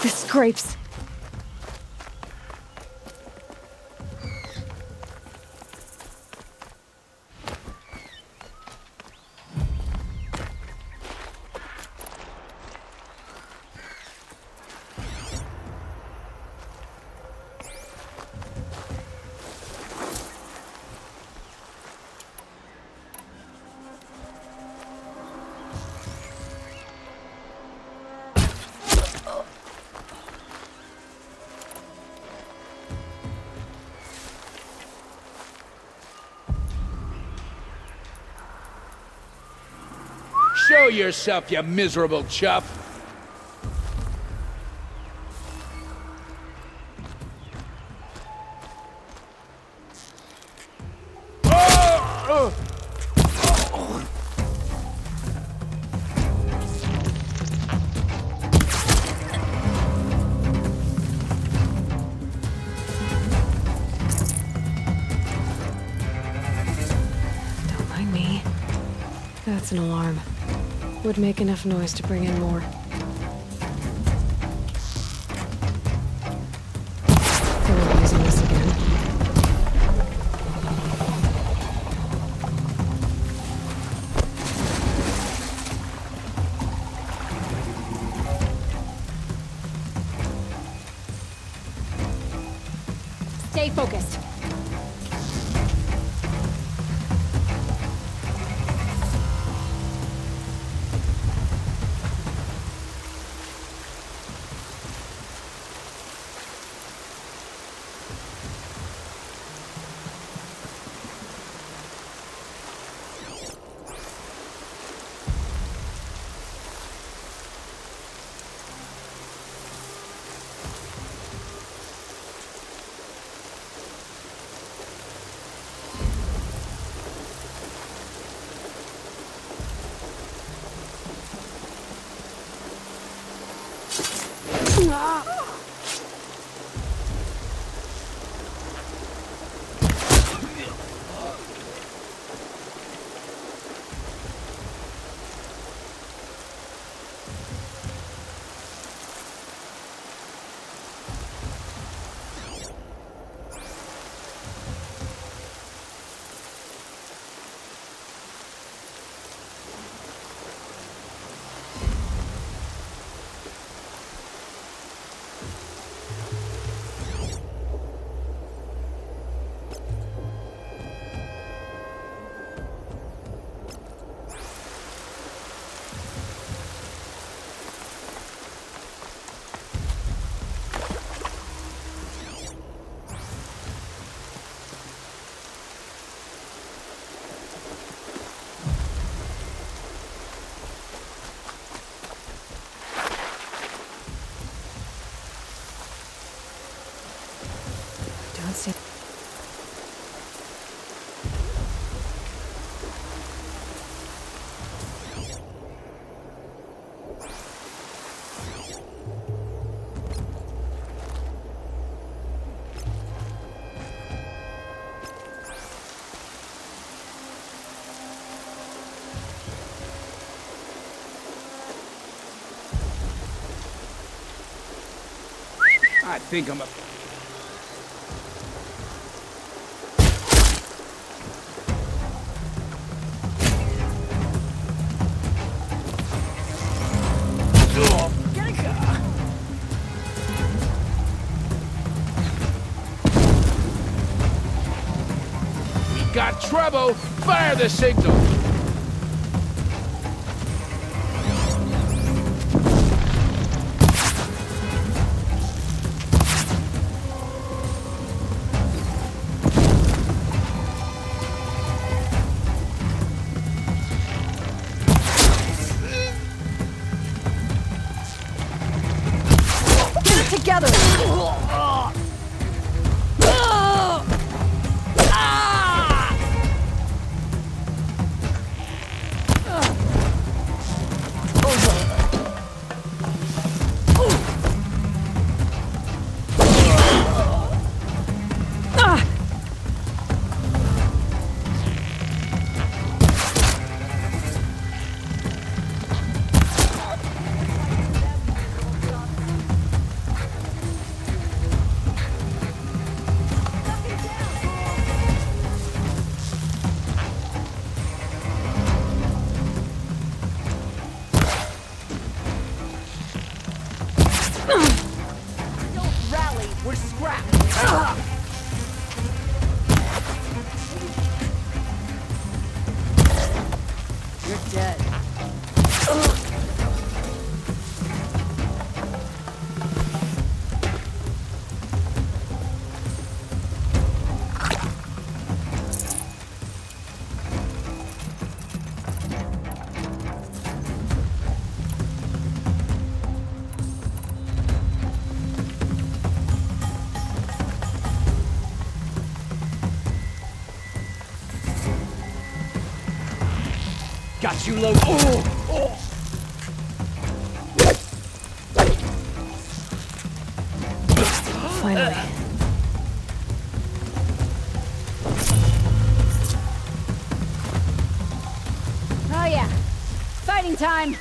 This scrapes. Show yourself, you miserable chuff! Don't mind me. That's an alarm. Would make enough noise to bring in more. They won't be using this again. Stay focused. I think I'm a... We got trouble! Fire the signal! Together! We're scrapped! You're dead. Got you, low. Oh! Finally. Oh yeah. Fighting time!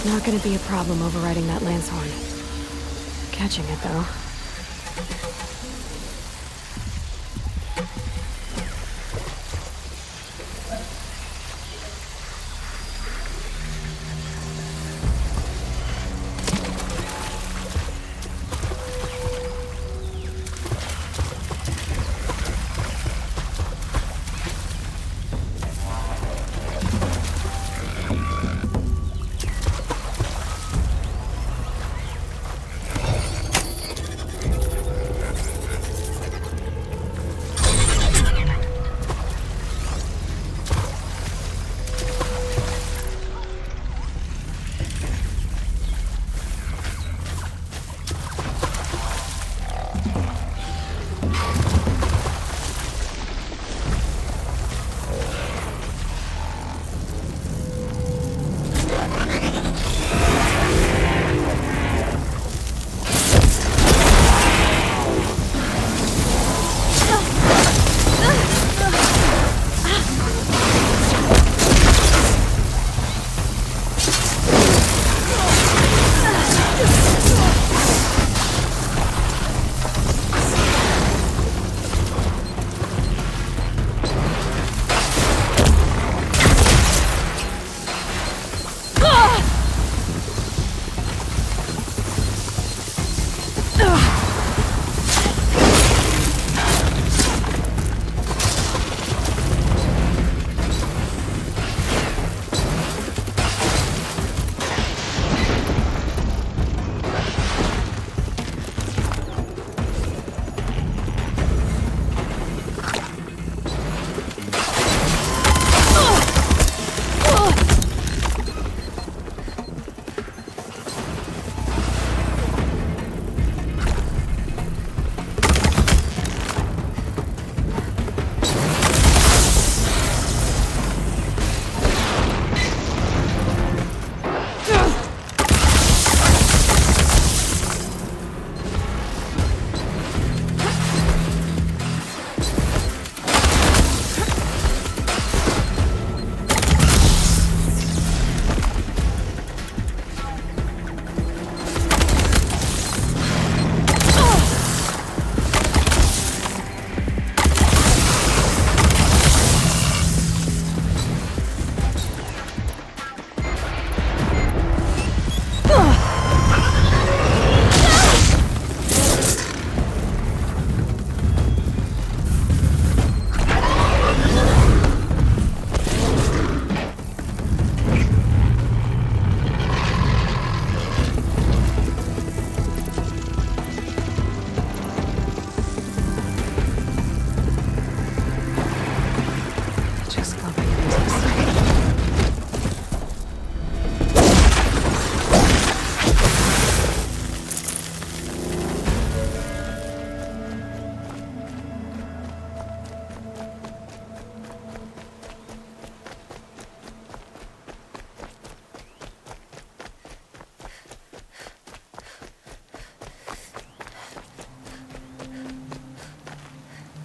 Not gonna be a problem overriding that lance horn. Catching it, though.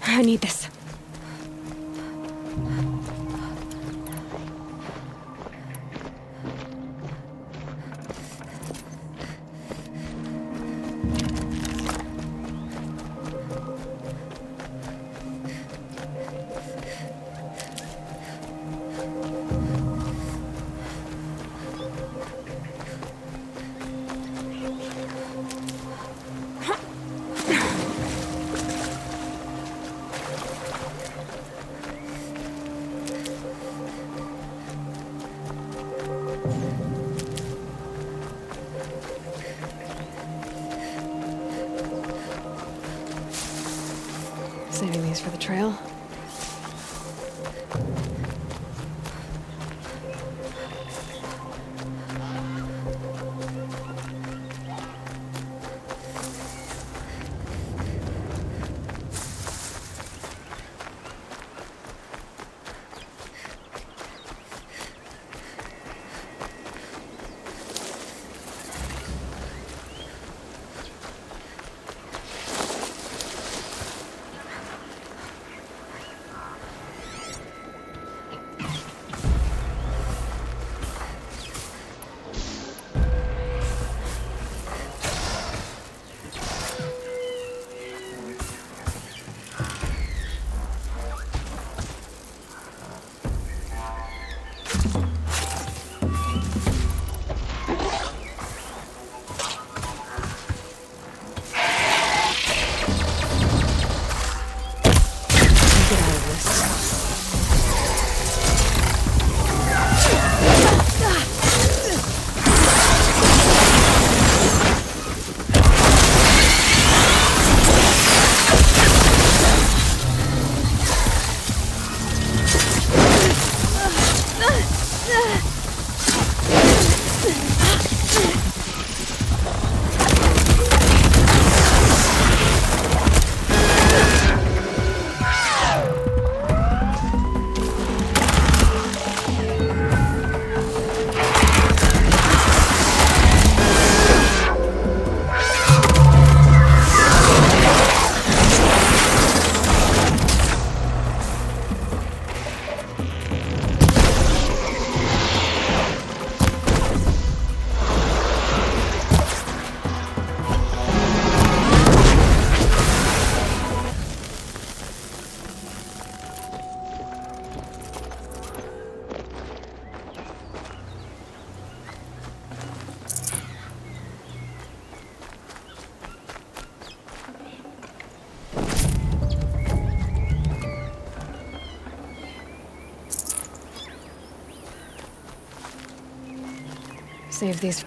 I need this. Saving these for the trail. Save these.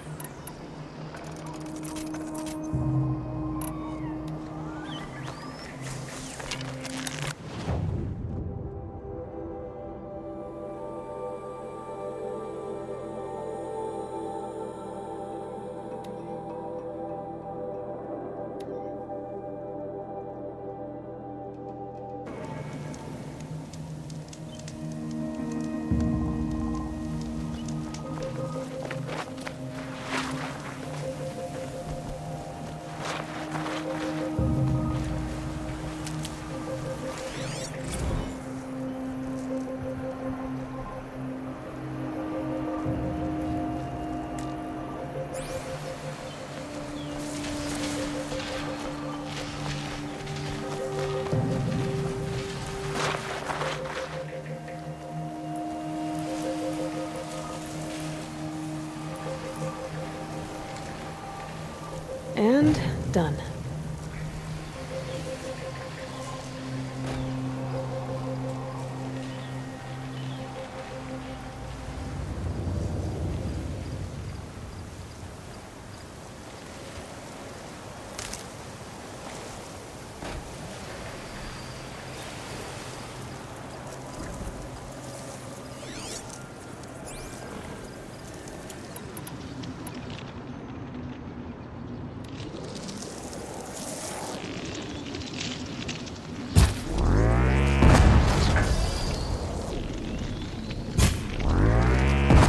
And done.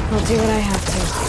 I'll do what I have to.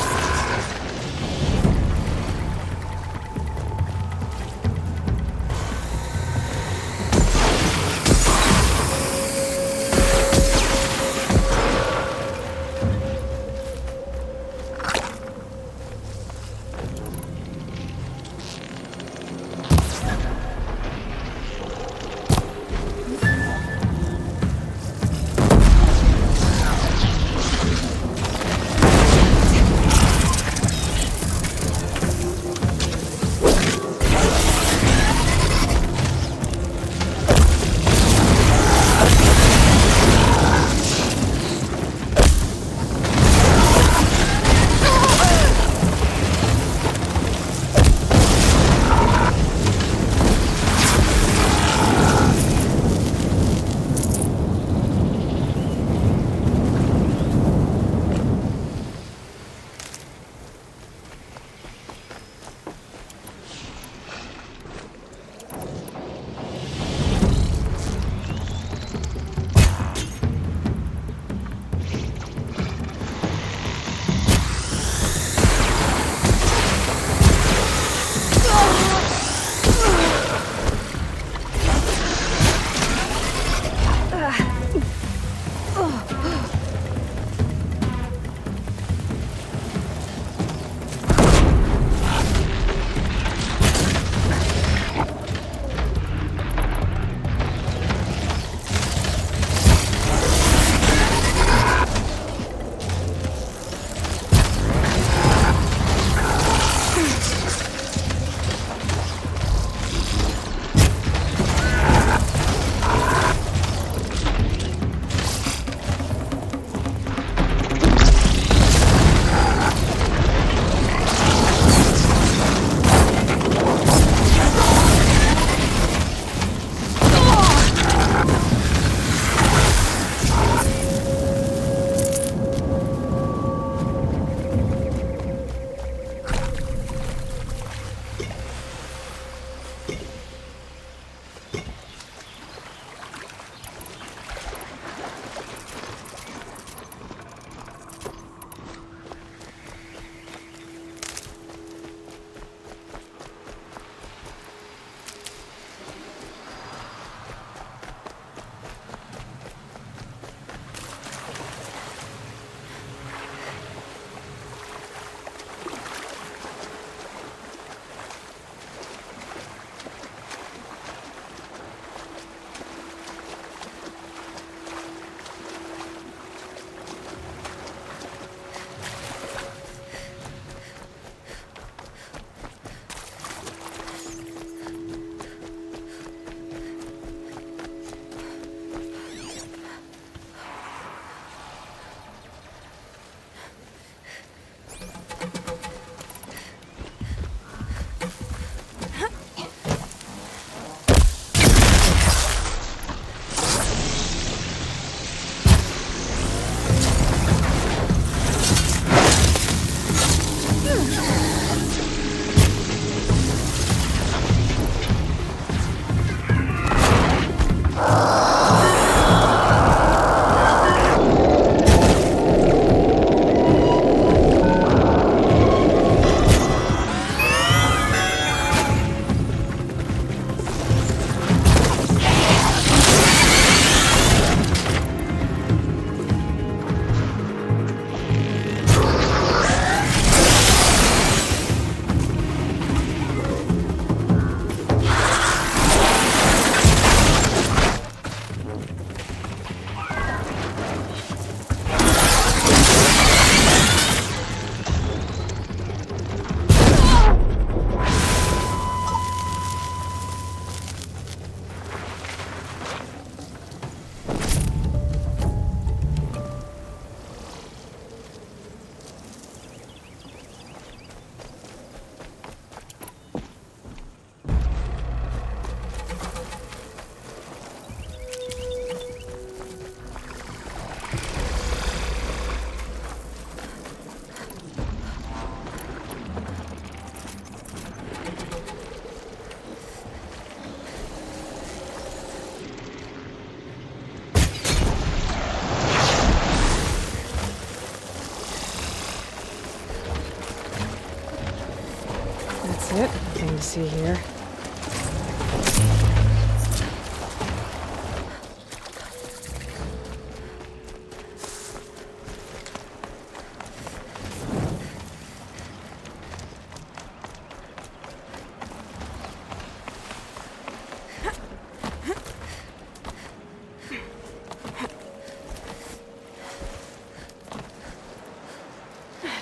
it. Nothing to see here.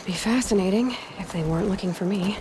Be fascinating if they weren't looking for me.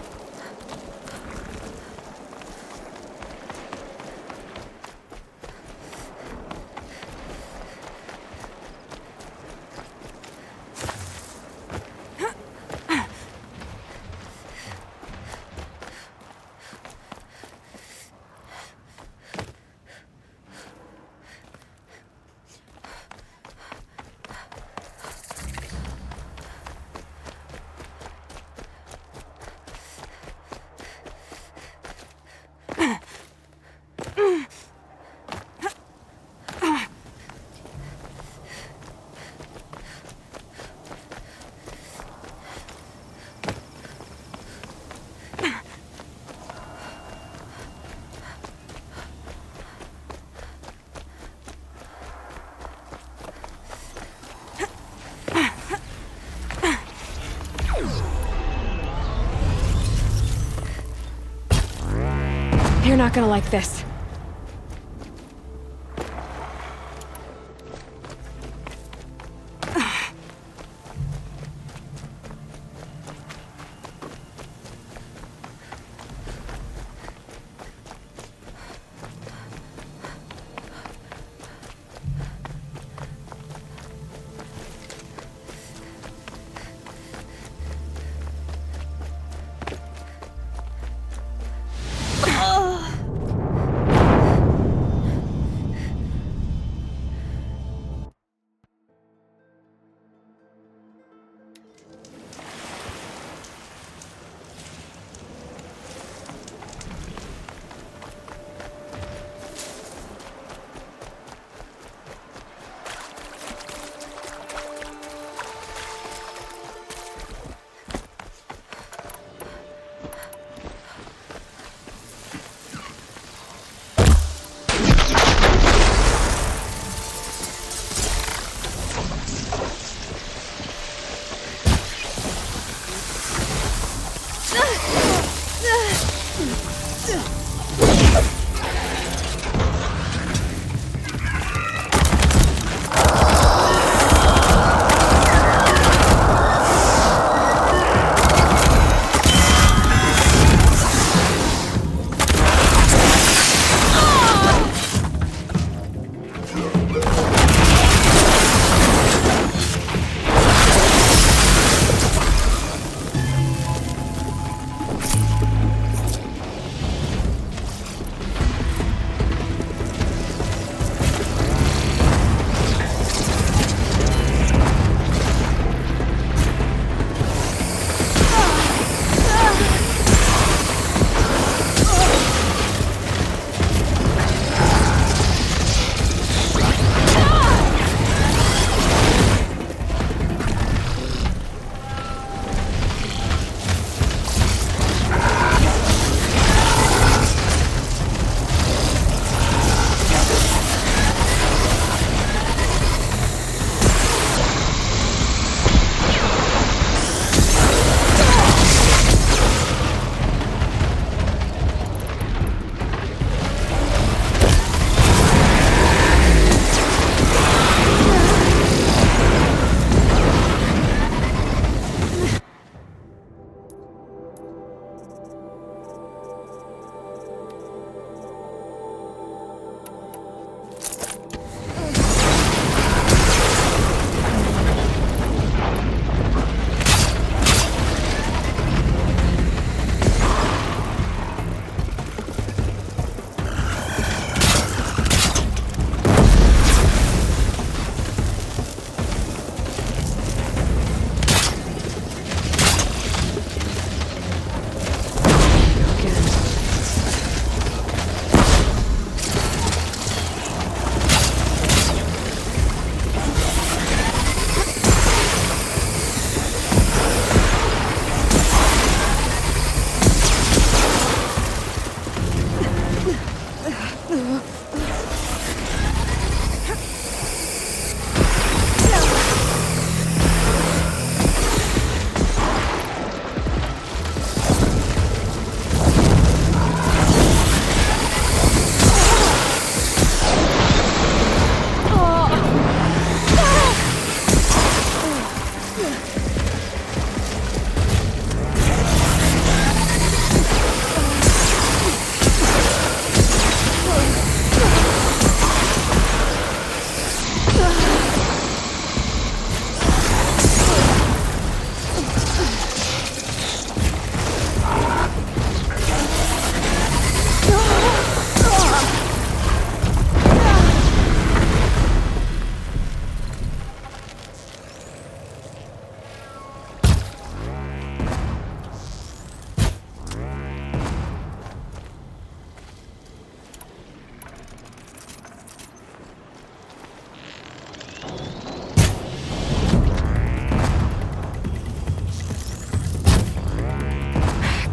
You're not gonna like this.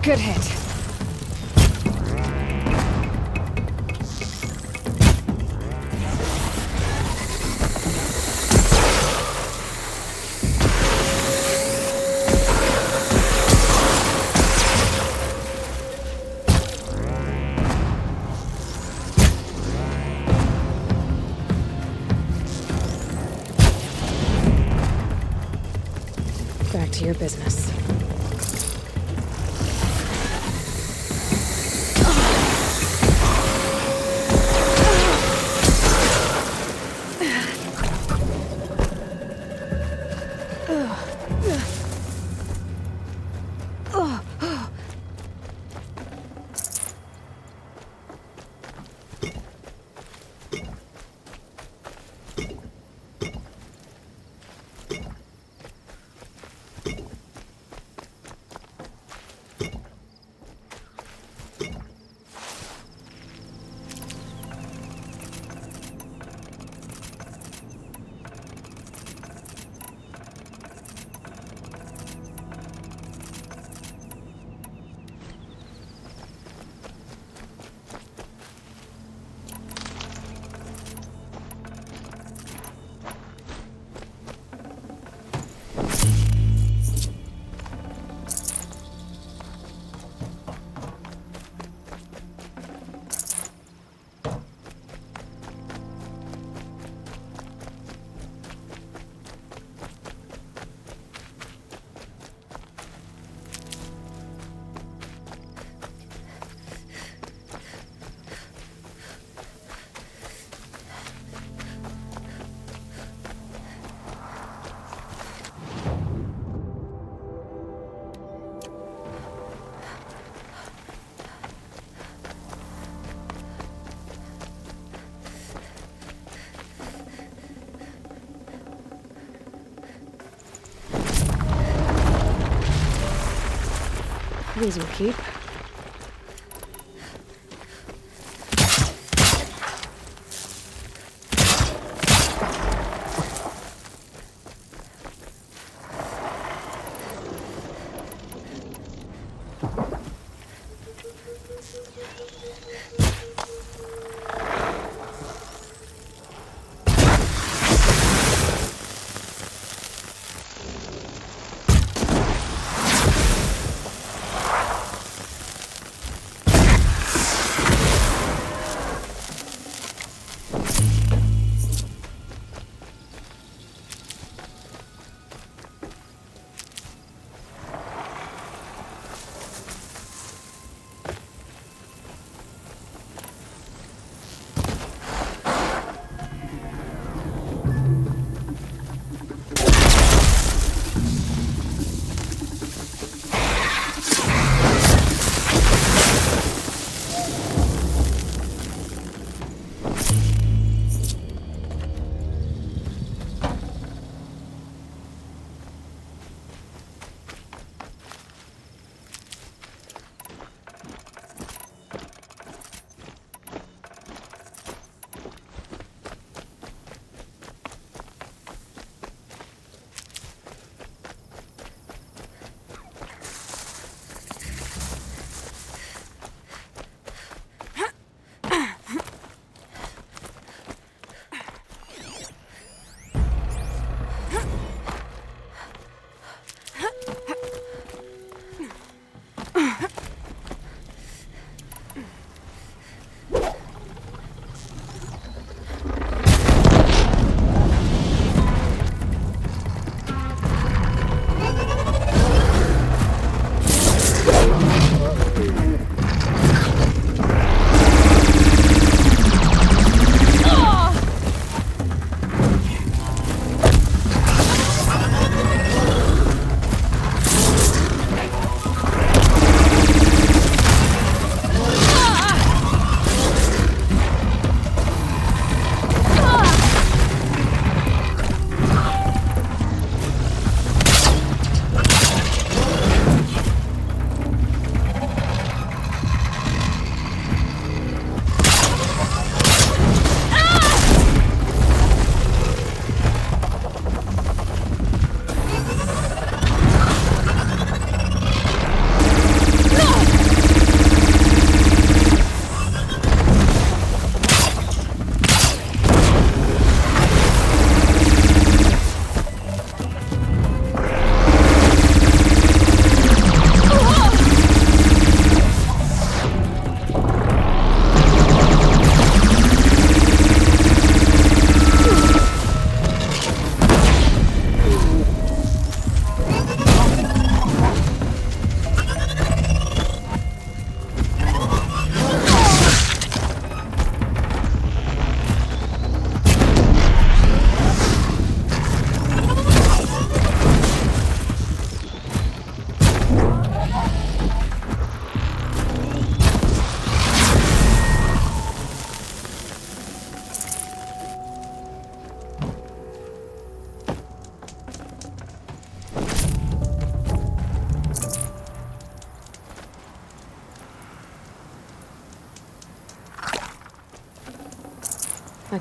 Good hit. Back to your business. These will keep.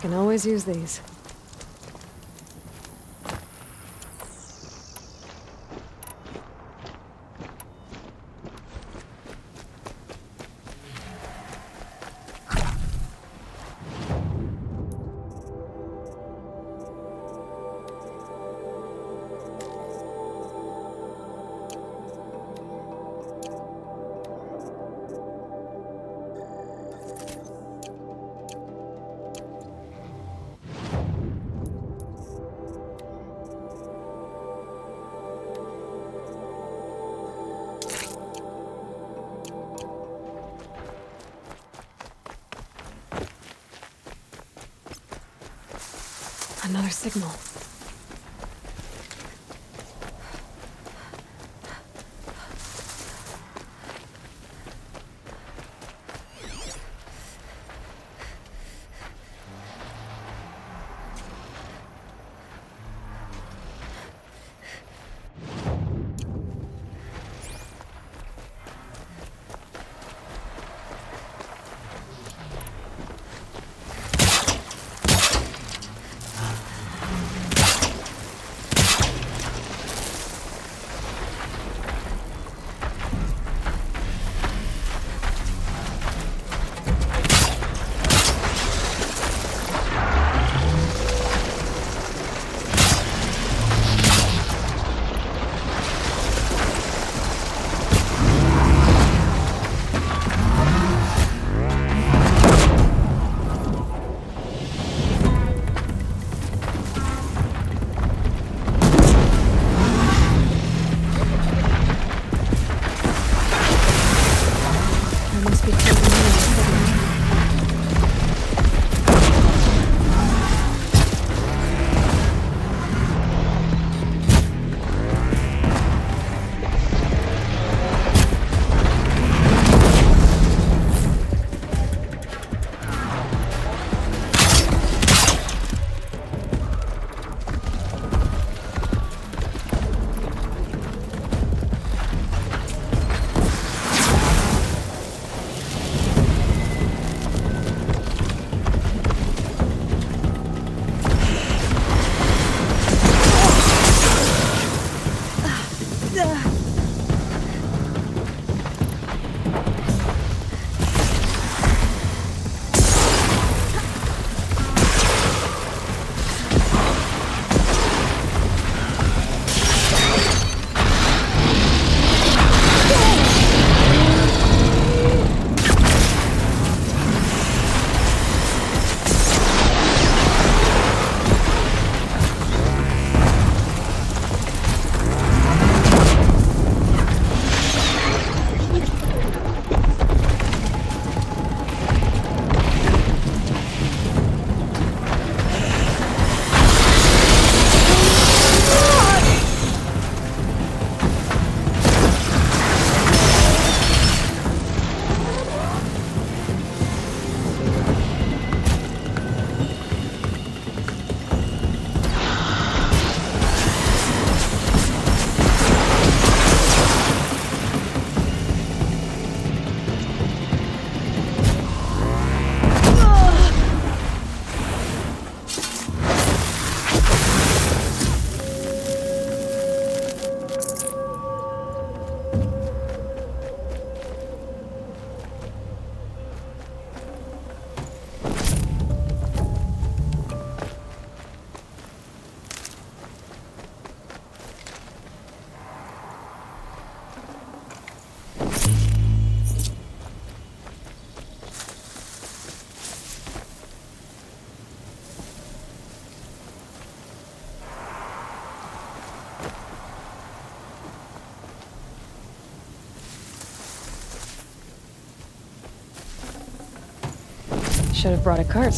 can always use these. Another signal. Should have brought a cart.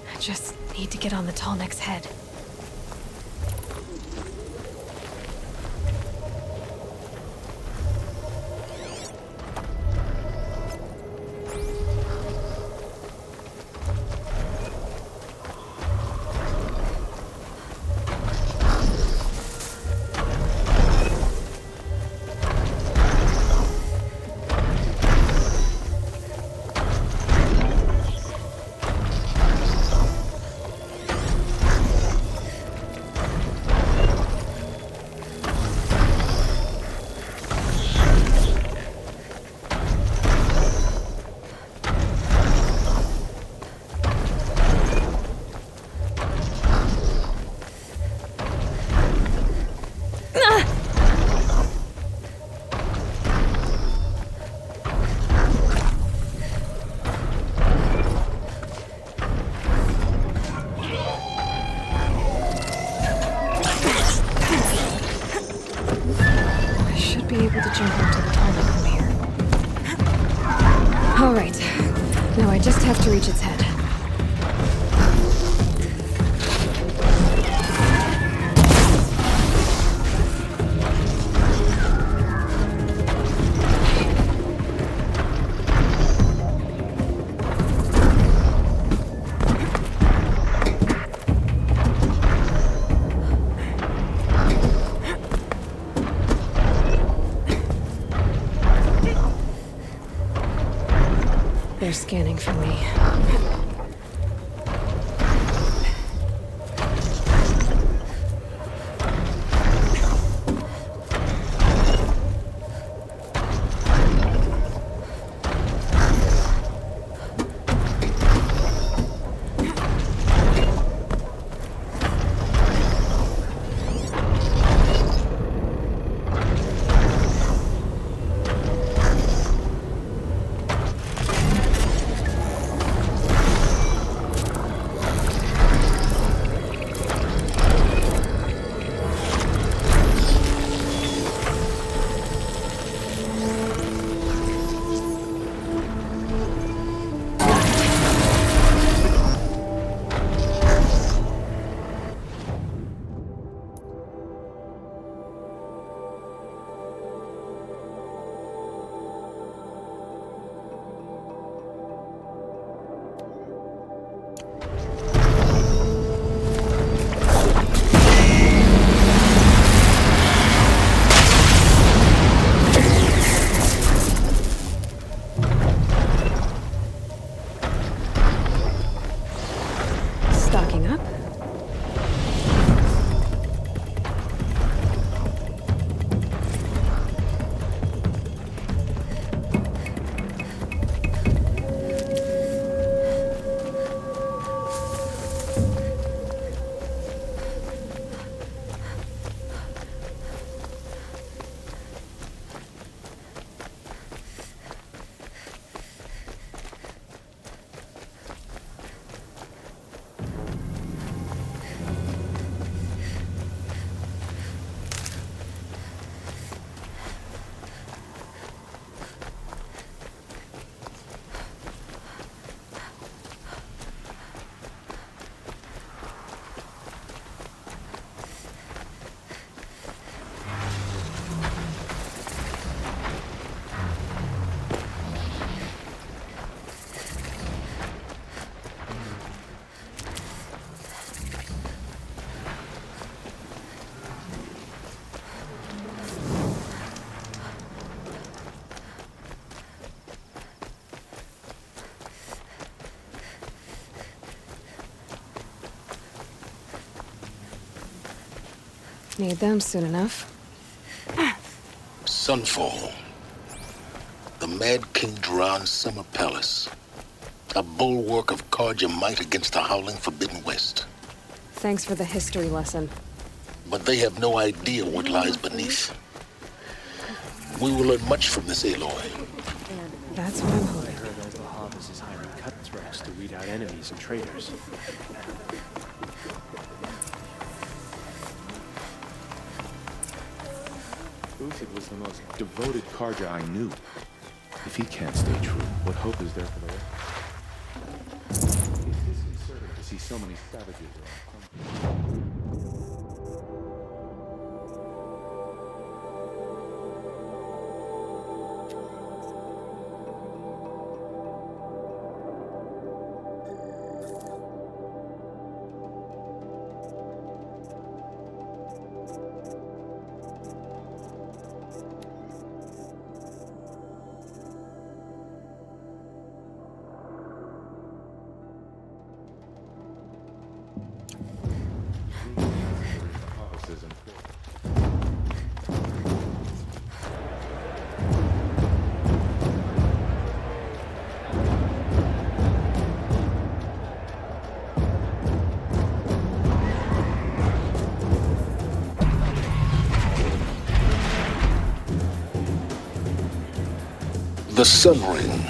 I just need to get on the tall neck's head. be able to jump onto the tunnel from here. Alright. Now I just have to reach its head. They're scanning for me. Stocking up. Need them soon enough. Sunfall. The Mad King Duran's summer palace. A bulwark of Carja might against the howling Forbidden West. Thanks for the history lesson. But they have no idea what lies beneath. We will learn much from this Aloy. That's what I'm hoping. I heard Uncle Hobbs is hiring cutthroats to weed out enemies and traitors. Uthid was the most devoted Carja I knew. If he can't stay true, what hope is there for the rest? It's disconcerting to see so many savages around. The Sun Ring.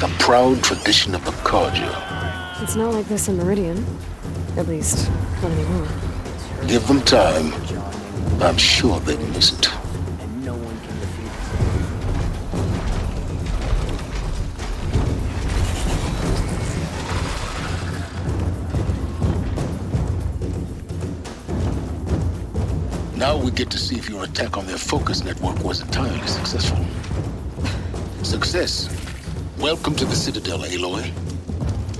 The proud tradition of the Carja. It's not like this in Meridian. At least, not anymore. Give them time. I'm sure they'd miss it. And no one can Now we get to see if your attack on their focus network was entirely successful. Success. Welcome to the Citadel, Aloy.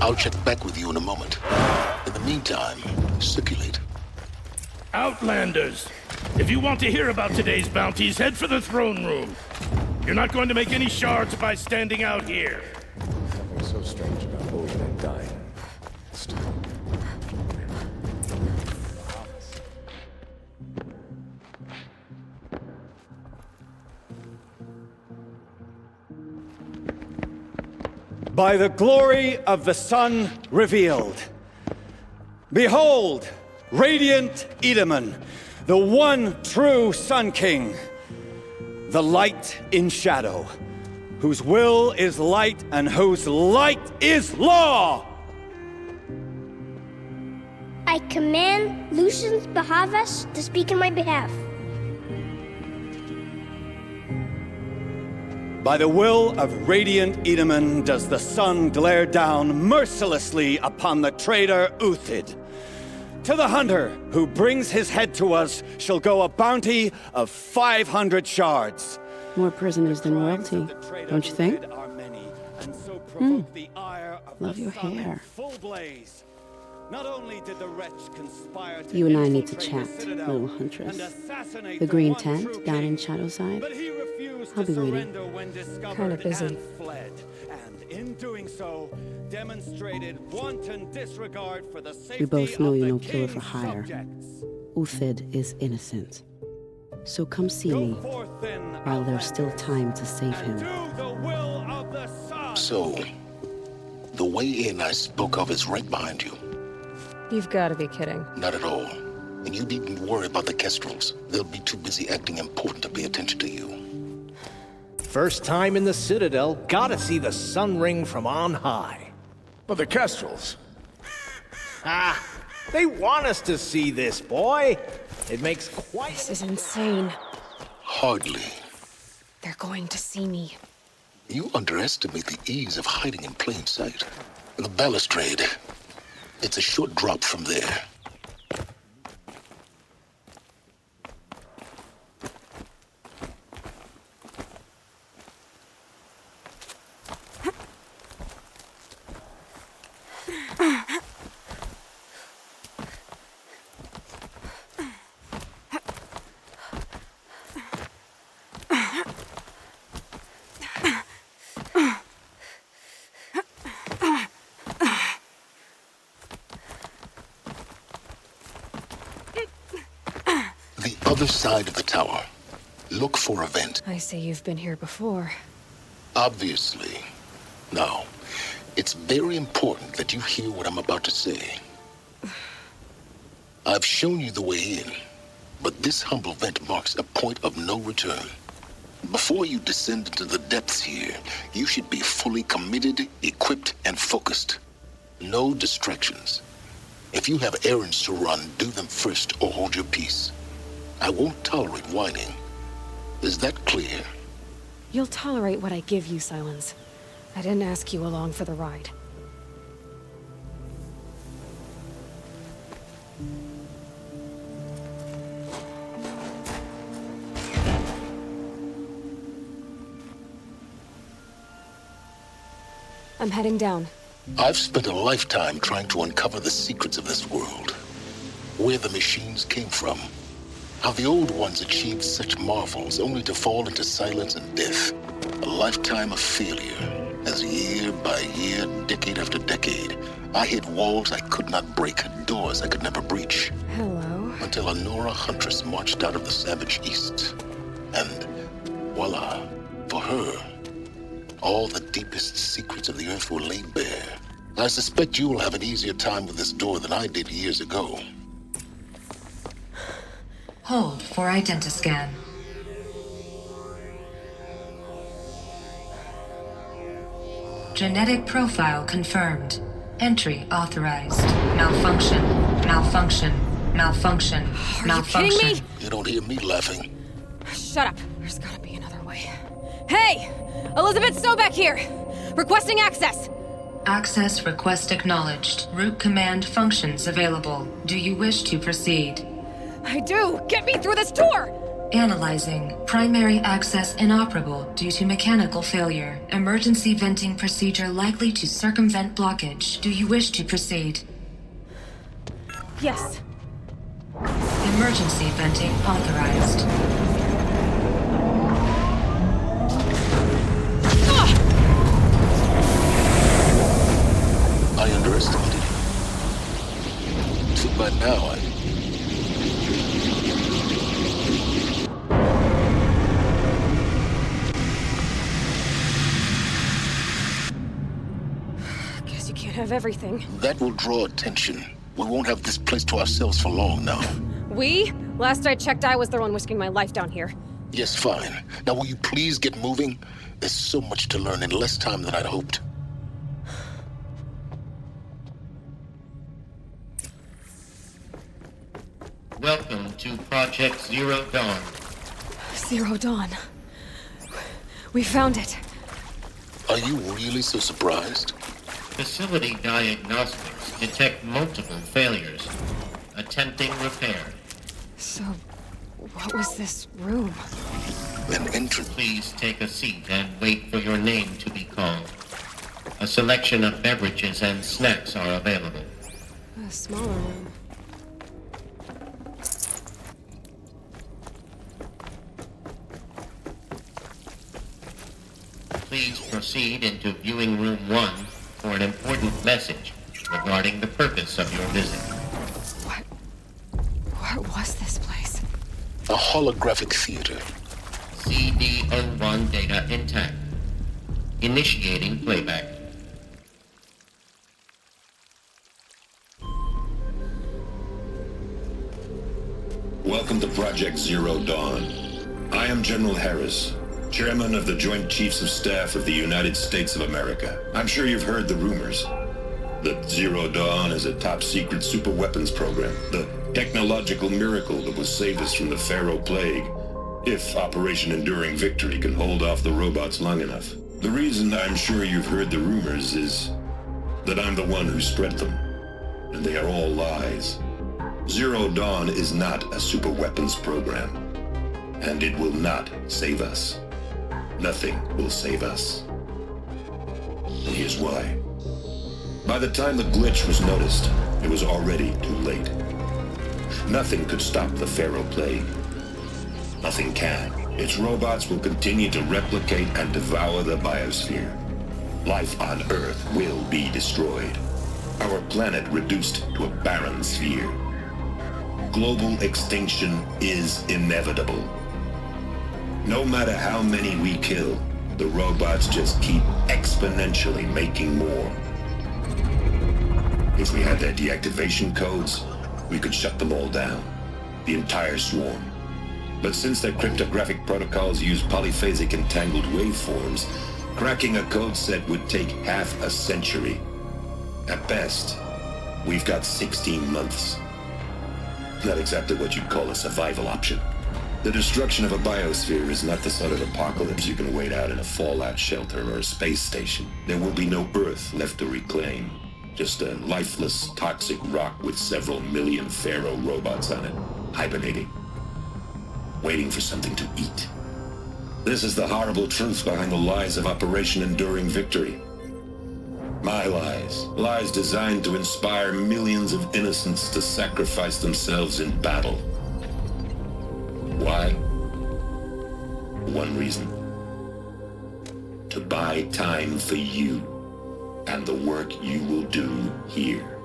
I'll check back with you in a moment. In the meantime, circulate. Outlanders! If you want to hear about today's bounties, head for the throne room. You're not going to make any shards by standing out here. Something so strange about Odin and dying. Still. By the glory of the sun revealed. Behold, radiant Edaman, the one true Sun King. The light in shadow, whose will is light and whose light is law! I command Lucius Bahavas to speak in my behalf. By the will of radiant Edaman does the sun glare down mercilessly upon the traitor Uthid. To the hunter who brings his head to us shall go a bounty of 500 shards. More prisoners than royalty, don't you think? Love your hair. Not only did the wretch conspire to You and I need to infiltrate chat, the Citadel little huntress. and assassinate The green one tent true down king. in Shadowside. But he refused I'll to be waiting. surrender when discovered Kinda busy. and fled. And in doing so, demonstrated wanton disregard for the safety both know of you're the no killer for king's hire. subjects. Uthid is innocent. So come see Go me forth then, while there's still Outlanders, time to save and him. do the will of the sun. So, the way in I spoke of is right behind you. You've got to be kidding. Not at all. And you needn't worry about the Kestrels. They'll be too busy acting important to pay attention to you. First time in the Citadel, gotta see the sun ring from on high. But the Kestrels. Ah, they want us to see this, boy. It makes quite... This is insane. Hardly. They're going to see me. You underestimate the ease of hiding in plain sight. The balustrade. It's a short drop from there. The other side of the tower. Look for a vent. I say you've been here before. Obviously. Now, it's very important that you hear what I'm about to say. I've shown you the way in, but this humble vent marks a point of no return. Before you descend into the depths here, you should be fully committed, equipped, and focused. No distractions. If you have errands to run, do them first or hold your peace. I won't tolerate whining. Is that clear? You'll tolerate what I give you, Silence. I didn't ask you along for the ride. I'm heading down. I've spent a lifetime trying to uncover the secrets of this world. Where the machines came from. How the old ones achieved such marvels only to fall into silence and death. A lifetime of failure, as year by year, decade after decade, I hit walls I could not break, doors I could never breach. Hello. Until a Nora huntress marched out of the savage east. And voila, for her, all the deepest secrets of the earth were laid bare. I suspect you will have an easier time with this door than I did years ago. Hold for identiscan. Genetic profile confirmed. Entry authorized. Malfunction. Malfunction. Malfunction. Are Malfunction. you kidding me? You don't hear me laughing. Shut up. There's gotta be another way. Hey! Elizabeth Sobeck here! Requesting access! Access request acknowledged. Root command functions available. Do you wish to proceed? I do! Get me through this door! Analyzing. Primary access inoperable due to mechanical failure. Emergency venting procedure likely to circumvent blockage. Do you wish to proceed? Yes. Emergency venting authorized. I underestimated you. See, by now, Guess you can't have everything. that will draw attention. We won't have this place to ourselves for long now. We? Last I checked, I was the one risking my life down here. Yes, fine. Now will you please get moving? There's so much to learn in less time than I'd hoped. Welcome to Project Zero Dawn. Zero Dawn. We found it. Are you really so surprised? Facility diagnostics detect multiple failures. Attempting repair. So, what was this room? An entrance. Please take a seat and wait for your name to be called. A selection of beverages and snacks are available. A smaller room. Please proceed into viewing room 1 for an important message regarding the purpose of your visit. What was this place? A holographic theater. CD01 data intact. Initiating playback. Welcome to Project Zero Dawn. I am General Harris, Chairman of the Joint Chiefs of Staff of the United States of America. I'm sure you've heard the rumors that Zero Dawn is a top-secret superweapons program, the technological miracle that will save us from the Pharaoh Plague, if Operation Enduring Victory can hold off the robots long enough. The reason I'm sure you've heard the rumors is that I'm the one who spread them, and they are all lies. Zero Dawn is not a superweapons program, and it will not save us. Nothing will save us. And here's why. By the time the glitch was noticed, it was already too late. Nothing could stop the Pharaoh Plague. Nothing can. Its robots will continue to replicate and devour the biosphere. Life on Earth will be destroyed. Our planet reduced to a barren sphere. Global extinction is inevitable. No matter how many we kill, the robots just keep exponentially making more. If we had their deactivation codes, we could shut them all down, the entire swarm. But since their cryptographic protocols use polyphasic entangled waveforms, cracking a code set would take half a century. At best, we've got 16 months. Not exactly what you'd call a survival option. The destruction of a biosphere is not the sort of apocalypse you can wait out in a fallout shelter or a space station. There will be no Earth left to reclaim. Just a lifeless, toxic rock with several million Pharaoh robots on it, hibernating, waiting for something to eat. This is the horrible truth behind the lies of Operation Enduring Victory. My lies. Lies designed to inspire millions of innocents to sacrifice themselves in battle. Why? One reason. To buy time for you and the work you will do here.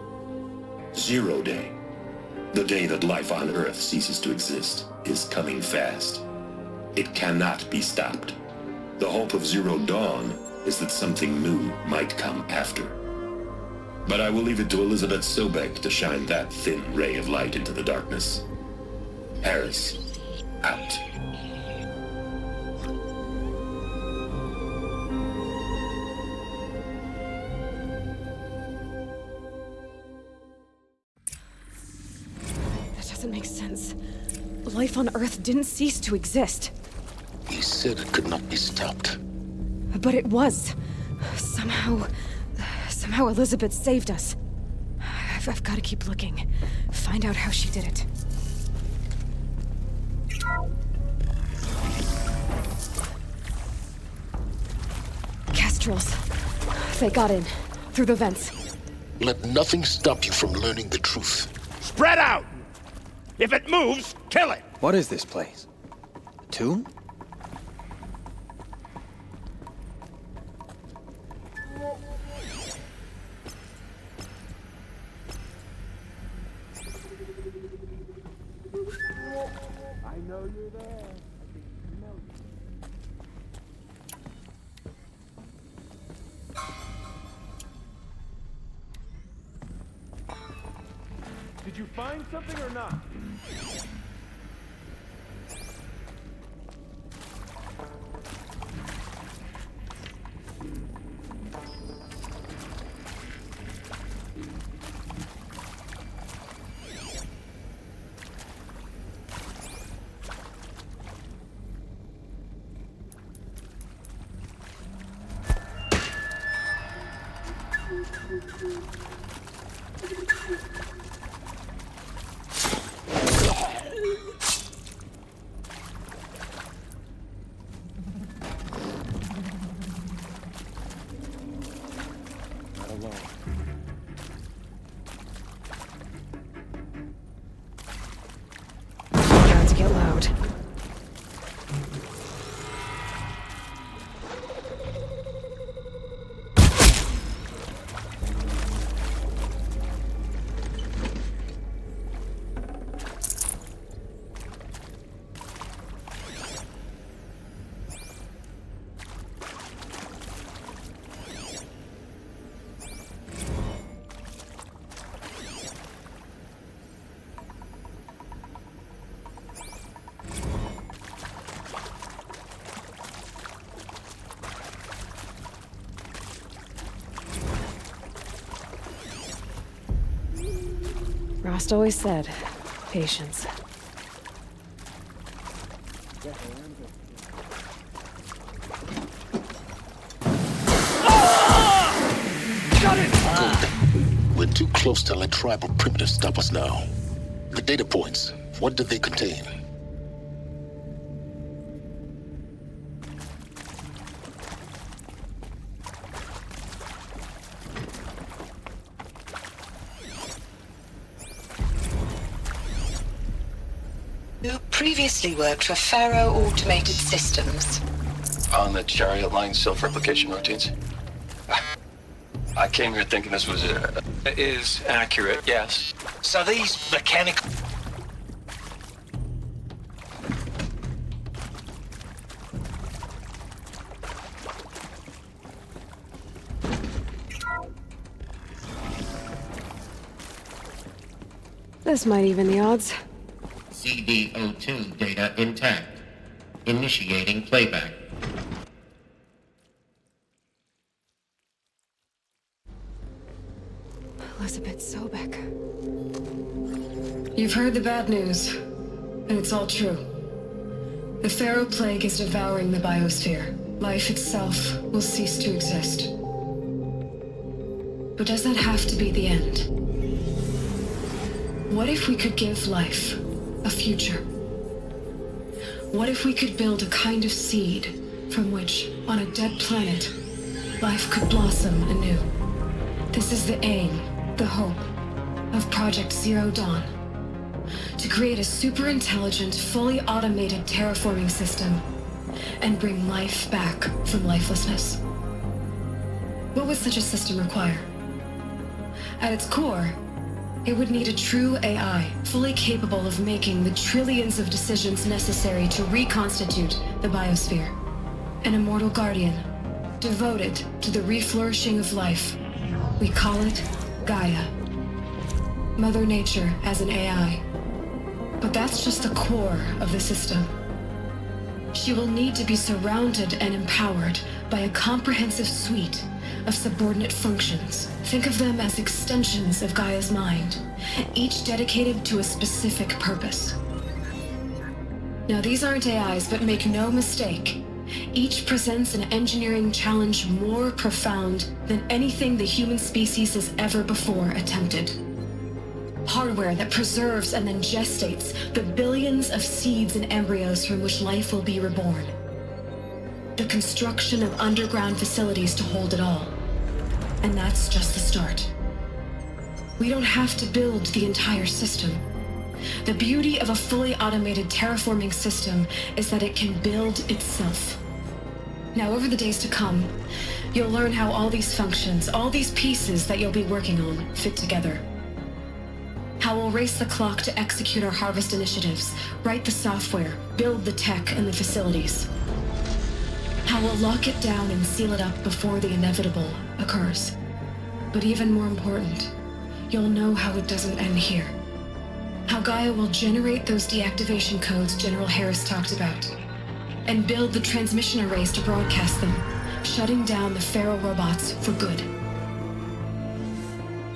Zero Day, the day that life on Earth ceases to exist, is coming fast. It cannot be stopped. The hope of Zero Dawn is that something new might come after. But I will leave it to Elizabeth Sobek to shine that thin ray of light into the darkness. Harris, out. That doesn't make sense. Life on Earth didn't cease to exist. He said it could not be stopped. But it was. Somehow Elizabeth saved us. I've got to keep looking. Find out how she did it. Naturals. They got in. Through the vents. Let nothing stop you from learning the truth. Spread out! If it moves, kill it! What is this place? A tomb? I know you're there. I think you know you. Did you find something or not? About to get loud. Rost always said, patience. We're too close to let tribal primitives stop us now. The data points, what do they contain? You previously worked for Pharaoh Automated Systems. On the chariot line self-replication routines? I came here thinking this was is accurate, yes. So these mechanical... This might even the odds. CDO2 data intact. Initiating playback. Elizabeth Sobek. You've heard the bad news, and it's all true. The Pharaoh Plague is devouring the biosphere. Life itself will cease to exist. But does that have to be the end? What if we could give life a future? What if we could build a kind of seed from which, on a dead planet, life could blossom anew? This is the aim, the hope, of Project Zero Dawn. To create a super-intelligent, fully automated terraforming system and bring life back from lifelessness. What would such a system require? At its core, it would need a true AI, fully capable of making the trillions of decisions necessary to reconstitute the biosphere. An immortal guardian, devoted to the reflourishing of life. We call it Gaia. Mother Nature as an AI. But that's just the core of the system. She will need to be surrounded and empowered by a comprehensive suite of subordinate functions. Think of them as extensions of Gaia's mind, each dedicated to a specific purpose. Now, these aren't AIs, but make no mistake, each presents an engineering challenge more profound than anything the human species has ever before attempted. Hardware that preserves and then gestates the billions of seeds and embryos from which life will be reborn. the construction of underground facilities to hold it all. And that's just the start. We don't have to build the entire system. The beauty of a fully automated terraforming system is that it can build itself. Now, over the days to come, you'll learn how all these functions, all these pieces that you'll be working on, fit together. How we'll race the clock to execute our harvest initiatives, write the software, build the tech and the facilities. How we'll lock it down and seal it up before the inevitable occurs. But even more important, you'll know how it doesn't end here. How Gaia will generate those deactivation codes General Harris talked about, and build the transmission arrays to broadcast them, shutting down the Pharaoh robots for good.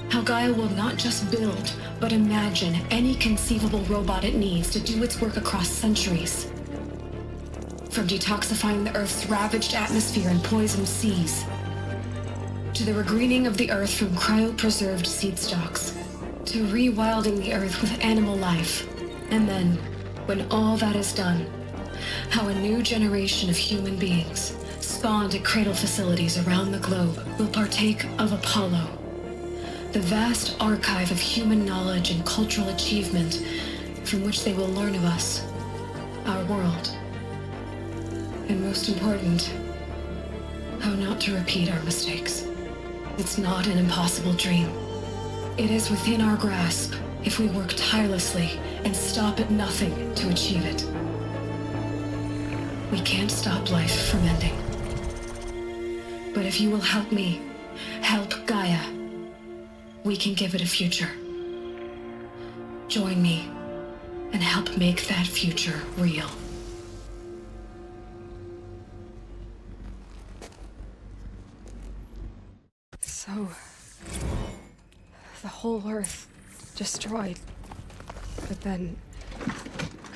How Gaia will not just build, but imagine any conceivable robot it needs to do its work across centuries. From detoxifying the Earth's ravaged atmosphere and poisoned seas, to the regreening of the Earth from cryopreserved seed stalks, to rewilding the Earth with animal life. And then, when all that is done, how a new generation of human beings, spawned at cradle facilities around the globe, will partake of Apollo, the vast archive of human knowledge and cultural achievement from which they will learn of us, our world. And most important, how not to repeat our mistakes. It's not an impossible dream. It is within our grasp if we work tirelessly and stop at nothing to achieve it. We can't stop life from ending. But if you will help me, help Gaia, we can give it a future. Join me and help make that future real. So, the whole Earth destroyed, but then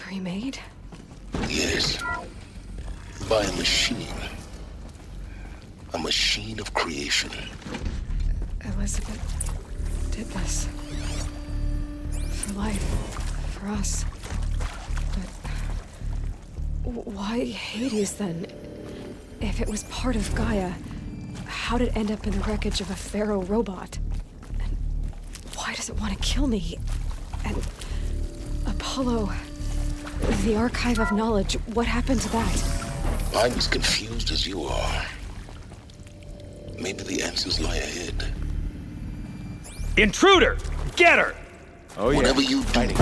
remade? Yes. By a machine. A machine of creation. Elizabeth did this. For life. For us. But why Hades then? If it was part of Gaia, how did it end up in the wreckage of a Pharaoh robot? And why does it want to kill me? And Apollo, the archive of knowledge, what happened to that? I'm as confused as you are. Maybe the answers lie ahead. Intruder! Get her! Oh yeah. Whatever you do,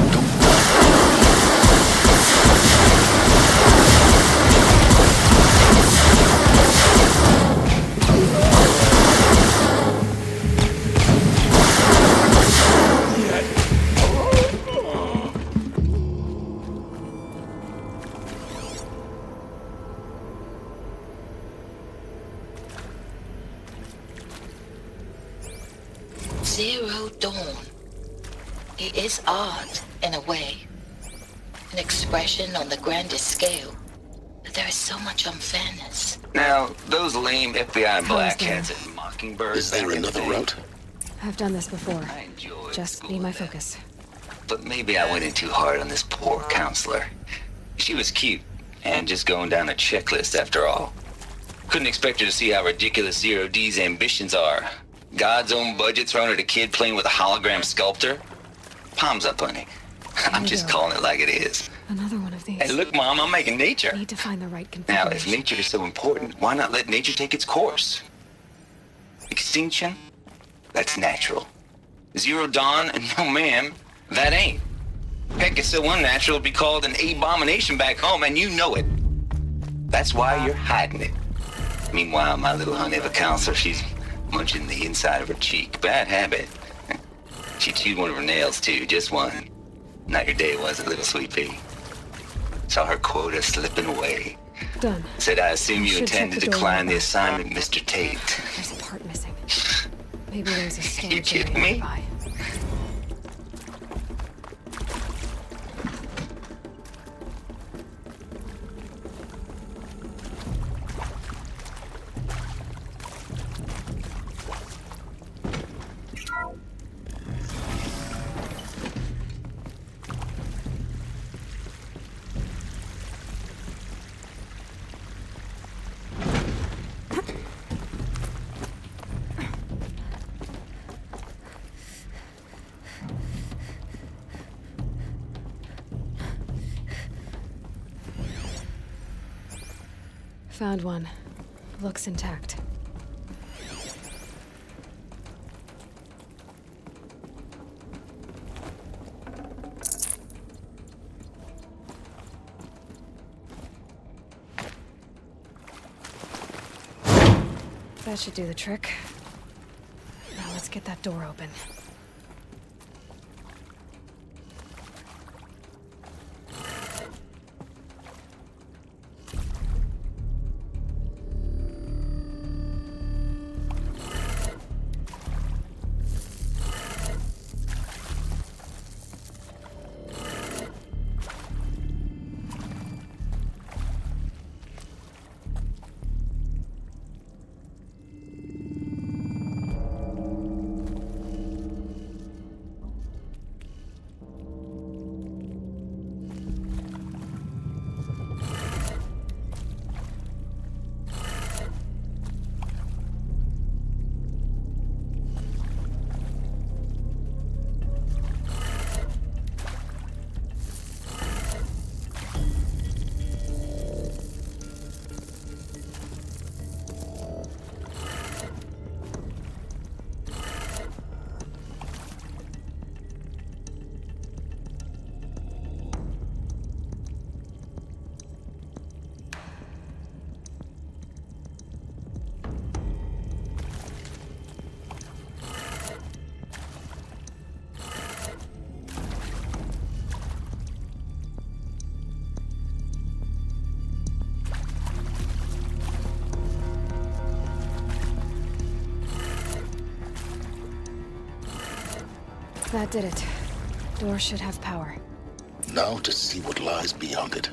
Zero Dawn. It is art, in a way. An expression on the grandest scale. But there is so much unfairness. Now, those lame FBI blackheads at Mockingbird. Is there another route? I've done this before. I enjoyed Just need my focus. But maybe I went in too hard on this poor counselor. She was cute, and just going down a checklist after all. Couldn't expect her to see how ridiculous Zero D's ambitions are. God's own budget thrown at a kid playing with a hologram sculptor? Palms up, honey. I'm just calling it like it is. Another one of these. Hey, look, Mom, I'm making nature. Need to find the right Now, configuration. if nature is so important, why not let nature take its course? Extinction? That's natural. Zero Dawn? No, ma'am. That ain't. Heck, it's so unnatural it'd be called an abomination back home, and you know it. That's why you're hiding it. Meanwhile, my little honey of a counselor, she's munching the inside of her cheek. Bad habit. She chewed one of her nails, too. Just one. Not your day, was it, little sweet pea? Saw her quota slipping away. Done. Said, I assume you Should intend to check the door decline the now. assignment, Mr. Tate. There's a part missing. Maybe there's a storage You kidding area me? nearby. Found one. Looks intact. That should do the trick. Now let's get that door open. That did it. Door should have power. Now to see what lies beyond it.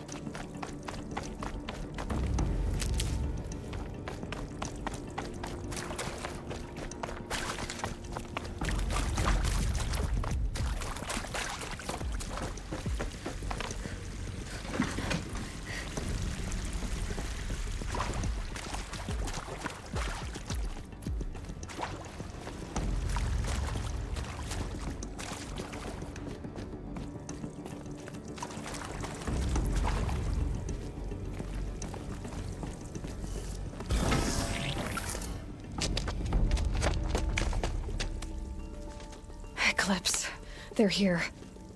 Eclipse. They're here.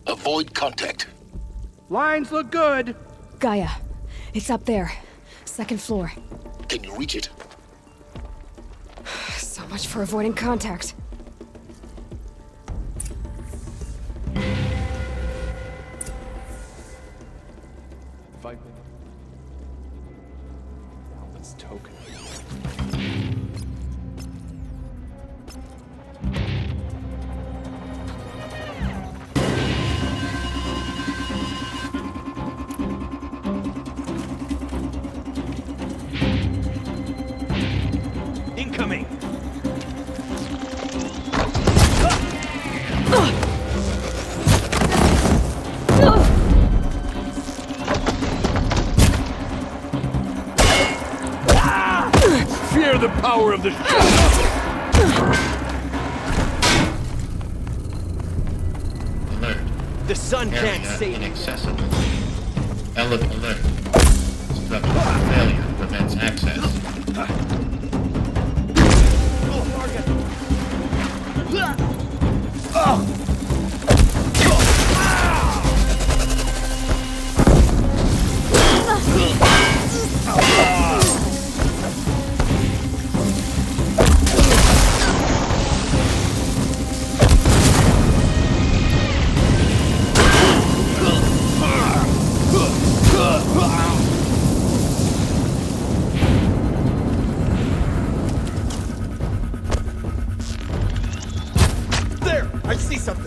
Avoid contact. Lines look good. Gaia. It's up there. Second floor. Can you reach it? So much for avoiding contact. Fight me. Let's token. Incoming! Fear the power of the shadow! Alert. The sun can't Area save me. inaccessible. Alert. Structural failure prevents access. There! I see something!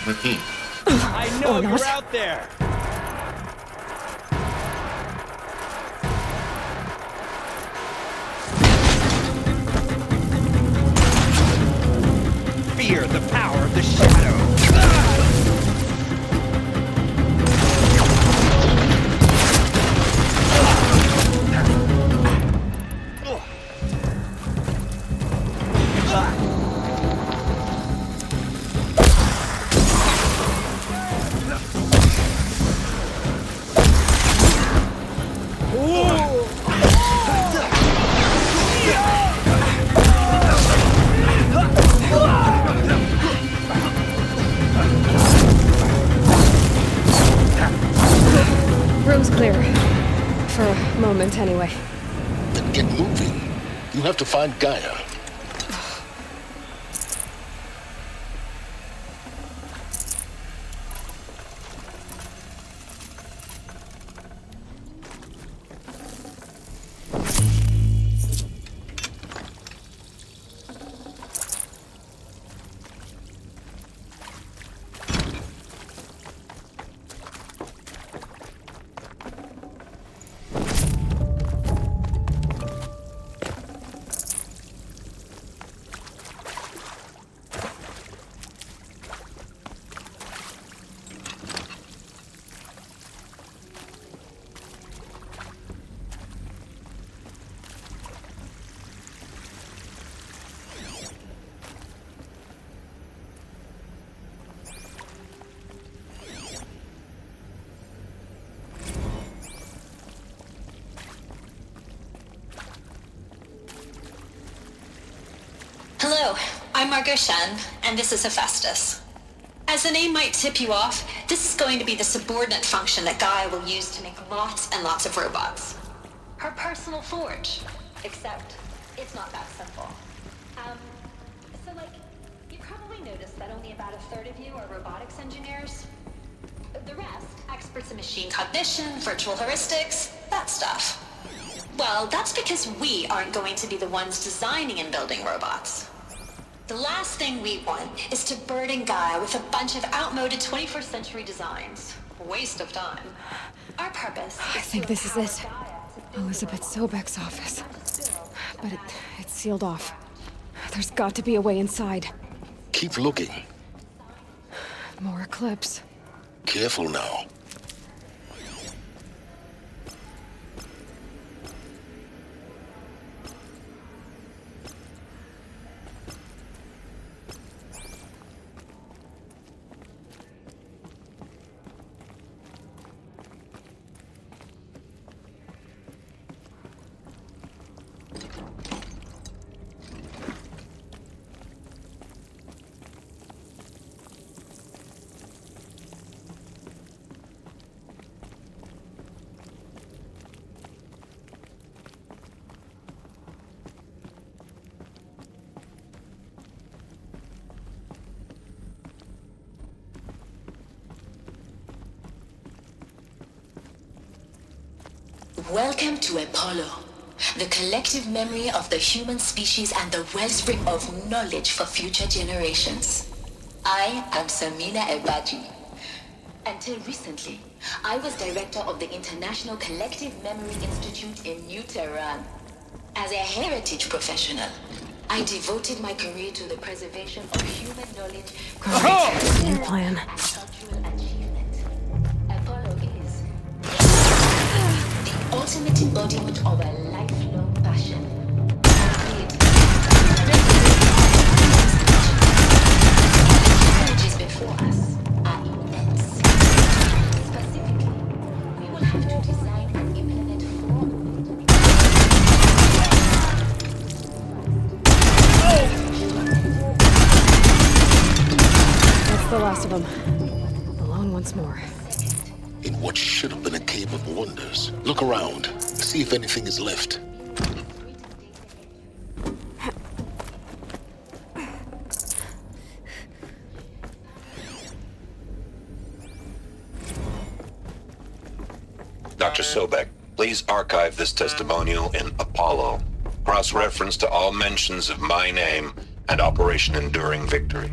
Repeat. I know Or you're not. out there! Fear the power of the shadow! Room's clear. For a moment, anyway. Then get moving. You have to find Gaia. Hello, I'm Margot Shen, and this is Hephaestus. As the name might tip you off, this is going to be the subordinate function that Gaia will use to make lots and lots of robots. Her personal forge. Except, it's not that simple. You probably noticed that only about a third of you are robotics engineers. The rest, experts in machine cognition, virtual heuristics, that stuff. Well, that's because we aren't going to be the ones designing and building robots. The last thing we want is to burden Gaia with a bunch of outmoded 21st century designs. Waste of time. Our purpose I think this is it. Elizabeth Sobek's office. But it's sealed off. There's got to be a way inside. Keep looking. More Eclipse. Careful now. Welcome to Apollo, the collective memory of the human species and the wellspring of knowledge for future generations. I am Samina Ebaji. Until recently, I was director of the International Collective Memory Institute in New Tehran. As a heritage professional, I devoted my career to the preservation of human knowledge, New plan. cultural achievement. Apollo is the ultimate embodiment of a lifelong passion. Challenges before us are immense. Specifically, we will have to design and implement That's the last of them. Alone once more. In what should have been a cave of wonders. Look around. See if anything is left. Dr. Sobek, please archive this testimonial in Apollo. Cross-reference to all mentions of my name and Operation Enduring Victory.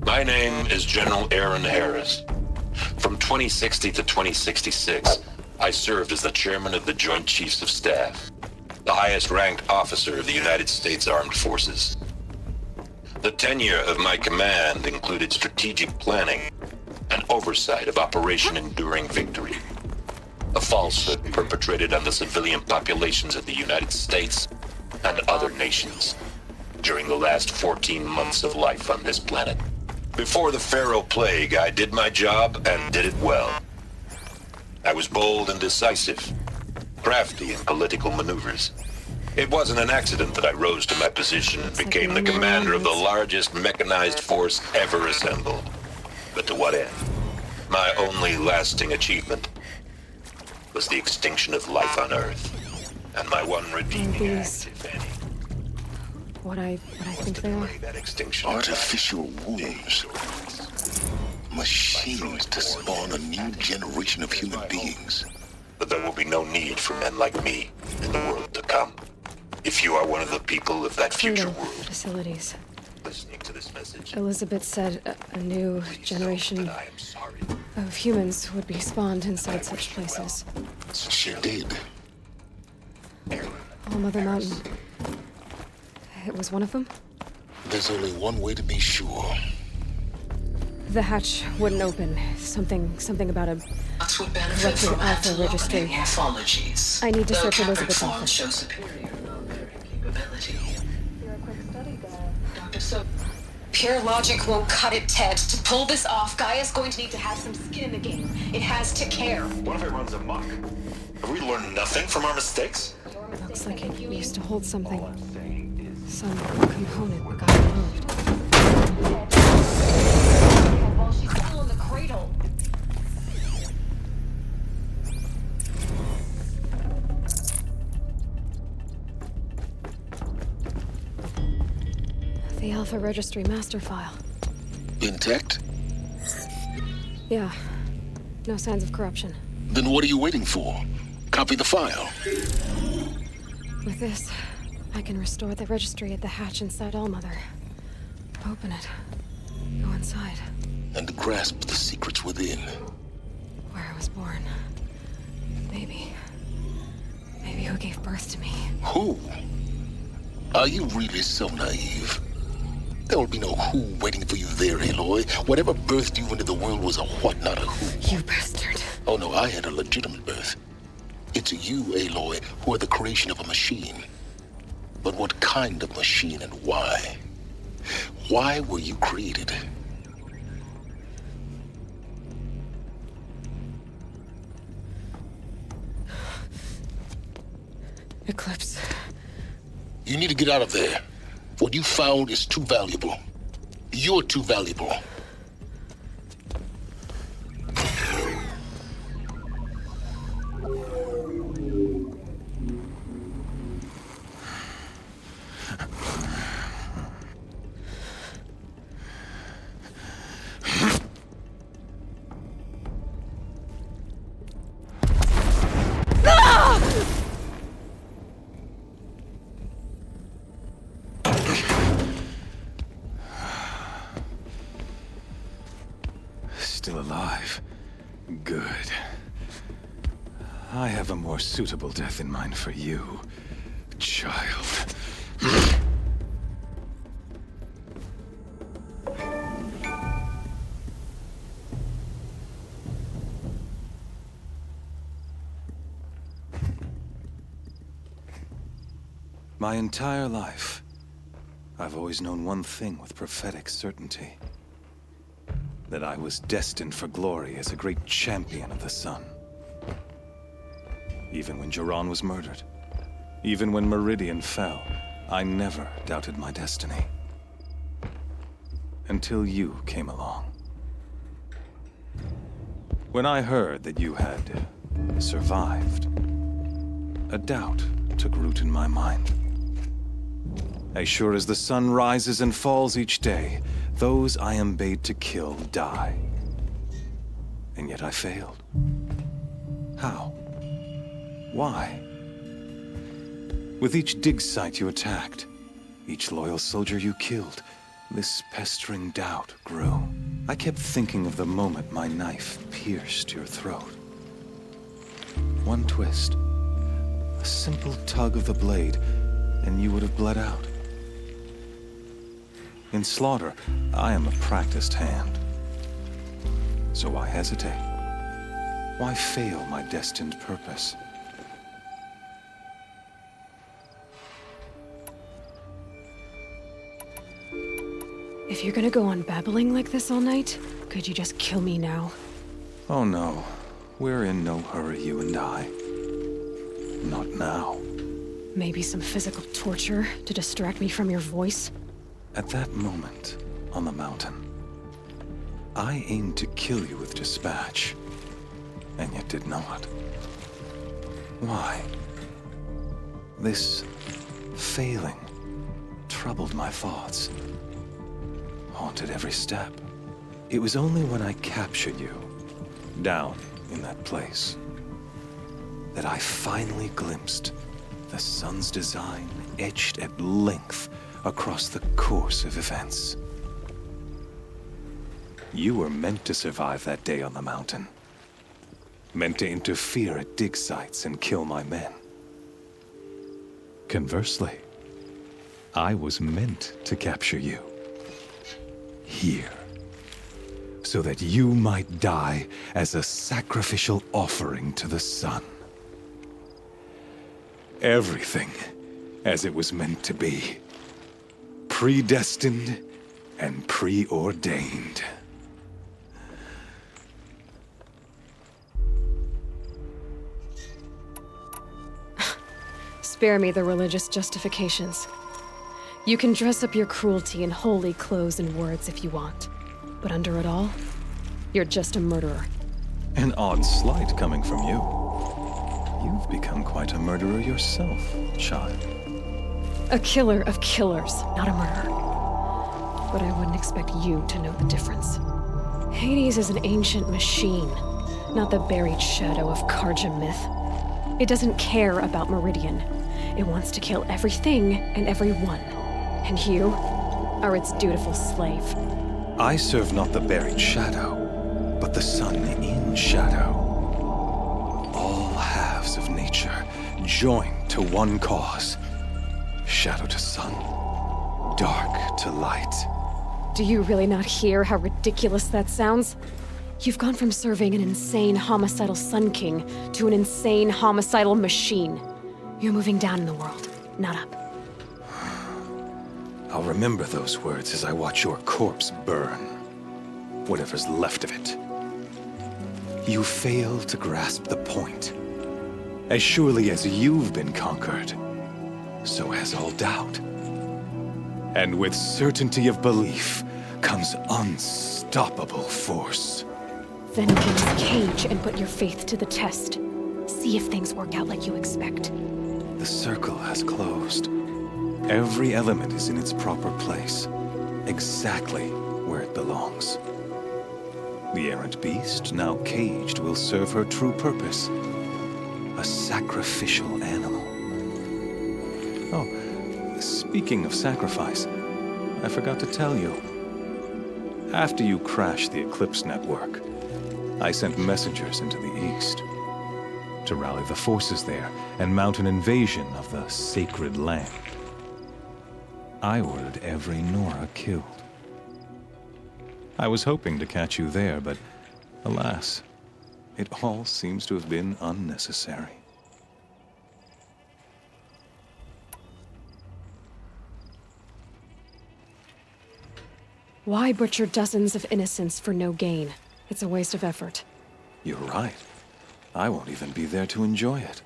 My name is General Aaron Harris. From 2060 to 2066, I served as the chairman of the Joint Chiefs of Staff, the highest-ranked officer of the United States Armed Forces. The tenure of my command included strategic planning and oversight of Operation Enduring Victory, a falsehood perpetrated on the civilian populations of the United States and other nations during the last 14 months of life on this planet. Before the Pharaoh Plague, I did my job and did it well. I was bold and decisive, crafty in political maneuvers. It wasn't an accident that I rose to my position and became the commander of the largest mechanized force ever assembled. But to what end? My only lasting achievement was the extinction of life on Earth, and my one redeeming act, if any. What I think they are? That extinction. Artificial wombs. Machines to spawn a new generation of human beings. But there will be no need for men like me in the world to come. If you are one of the people of that future world. Facilities. Listening to this message. Elizabeth said a new generation of humans would be spawned inside such places. She did. All Mother Mountain. It was one of them? There's only one way to be sure. The hatch wouldn't open. Something about a Would benefit corrupted from alpha registry. morphologies. I need to Though search Capric Elizabeth's forms office. show superior non-lyric capability. You're a quick study guy. Dr. So. Pure logic won't cut it, Ted. To pull this off, Gaia's going to need to have some skin in the game. It has to care. What if it runs amok? Have we learned nothing from our mistakes? Looks like it used to hold something. Some component got removed. While she's still in the cradle. The Alpha Registry master file. Intact? Yeah. No signs of corruption. Then what are you waiting for? Copy the file. With this, I can restore the registry at the hatch inside Allmother. Open it. Go inside. And grasp the secrets within. Where I was born. Maybe who gave birth to me. Who? Are you really so naive? There will be no who waiting for you there, Aloy. Whatever birthed you into the world was a what, not a who. You bastard. Oh no, I had a legitimate birth. It's you, Aloy, who are the creation of a machine. But what kind of machine and why? Why were you created? Eclipse. You need to get out of there. What you found is too valuable. You're too valuable. Still alive. Good. I have a more suitable death in mind for you, child. My entire life, I've always known one thing with prophetic certainty. That I was destined for glory as a great champion of the sun. Even when Jiran was murdered, even when Meridian fell, I never doubted my destiny. Until you came along. When I heard that you had survived, a doubt took root in my mind. As sure as the sun rises and falls each day, those I am bade to kill die. And yet I failed. How? Why? With each dig site you attacked, each loyal soldier you killed, this pestering doubt grew. I kept thinking of the moment my knife pierced your throat. One twist, a simple tug of the blade, and you would have bled out. In slaughter, I am a practiced hand. So why hesitate? Why fail my destined purpose? If you're gonna go on babbling like this all night, could you just kill me now? Oh no, we're in no hurry, you and I. Not now. Maybe some physical torture to distract me from your voice? At that moment, on the mountain, I aimed to kill you with dispatch, and yet did not. Why? This failing troubled my thoughts, haunted every step. It was only when I captured you, down in that place, that I finally glimpsed the sun's design etched at length across the course of events. You were meant to survive that day on the mountain. Meant to interfere at dig sites and kill my men. Conversely, I was meant to capture you. Here. So that you might die as a sacrificial offering to the sun. Everything as it was meant to be. Predestined and preordained. Spare me the religious justifications. You can dress up your cruelty in holy clothes and words if you want. But under it all, you're just a murderer. An odd slight coming from you. You've become quite a murderer yourself, child. A killer of killers, not a murderer. But I wouldn't expect you to know the difference. Hades is an ancient machine, not the buried shadow of Karja myth. It doesn't care about Meridian. It wants to kill everything and everyone. And you are its dutiful slave. I serve not the buried shadow, but the sun in shadow. All halves of nature joined to one cause. Shadow to sun, dark to light. Do you really not hear how ridiculous that sounds? You've gone from serving an insane homicidal Sun King to an insane homicidal machine. You're moving down in the world, not up. I'll remember those words as I watch your corpse burn. Whatever's left of it. You fail to grasp the point. As surely as you've been conquered, so has all doubt. And with certainty of belief comes unstoppable force. Then get in this cage and put your faith to the test. See if things work out like you expect. The circle has closed. Every element is in its proper place, exactly where it belongs. The errant beast, now caged, will serve her true purpose. A sacrificial animal. Oh, speaking of sacrifice, I forgot to tell you. After you crashed the Eclipse network, I sent messengers into the east to rally the forces there and mount an invasion of the sacred land. I ordered every Nora killed. I was hoping to catch you there, but alas, it all seems to have been unnecessary. Why butcher dozens of innocents for no gain? It's a waste of effort. You're right. I won't even be there to enjoy it.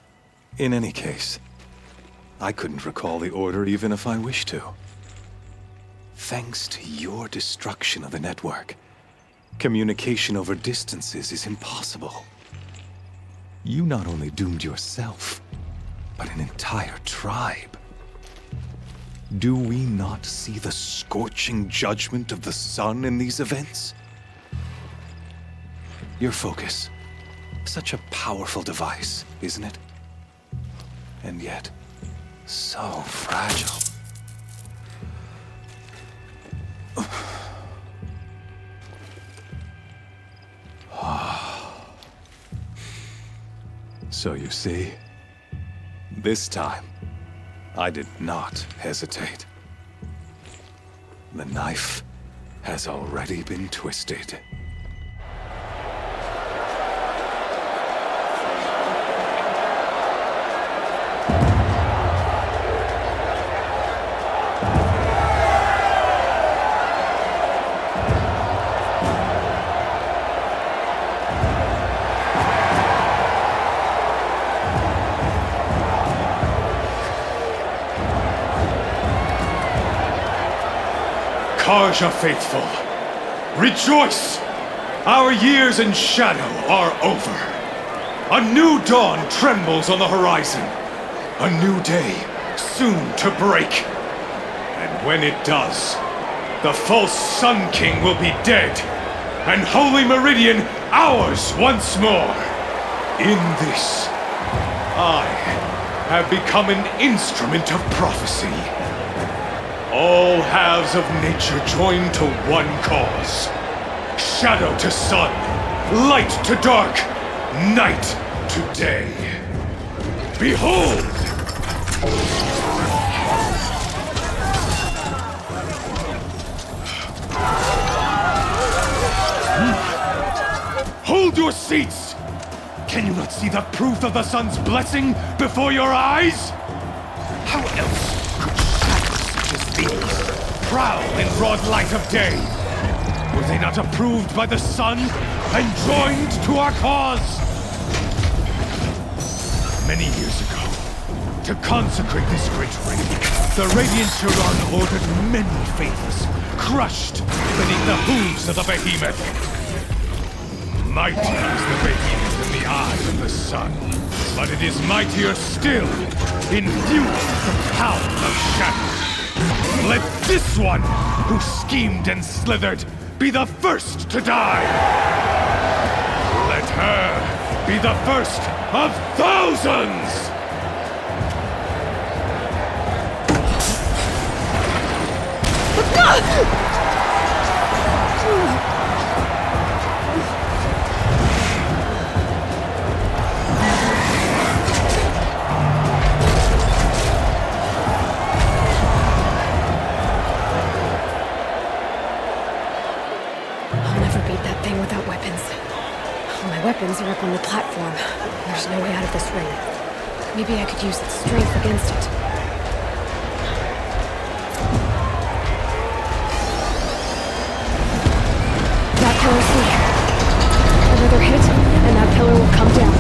In any case, I couldn't recall the order even if I wished to. Thanks to your destruction of the network, communication over distances is impossible. You not only doomed yourself, but an entire tribe. Do we not see the scorching judgment of the sun in these events? Your focus. Such a powerful device, isn't it? And yet, so fragile. So you see, this time, I did not hesitate. The knife has already been twisted. Karja faithful, rejoice! Our years in shadow are over. A new dawn trembles on the horizon. A new day soon to break. And when it does, the false Sun King will be dead, and Holy Meridian ours once more. In this, I have become an instrument of prophecy. All halves of nature join to one cause. Shadow to sun, light to dark, night to day. Behold! Hold your seats! Can you not see the proof of the sun's blessing before your eyes? How else these prowl in broad light of day? Were they not approved by the sun and joined to our cause? Many years ago, to consecrate this great ring, the Radiant Tyrann ordered many faithless, crushed beneath the hooves of the behemoth. Mighty is the behemoth in the eyes of the sun, but it is mightier still, infused with the power of shadow. Let this one, who schemed and slithered, be the first to die! Let her be the first of thousands! Weapons are up on the platform. There's no way out of this ring. Maybe I could use its strength against it. That pillar's here. Another hit, and that pillar will come down.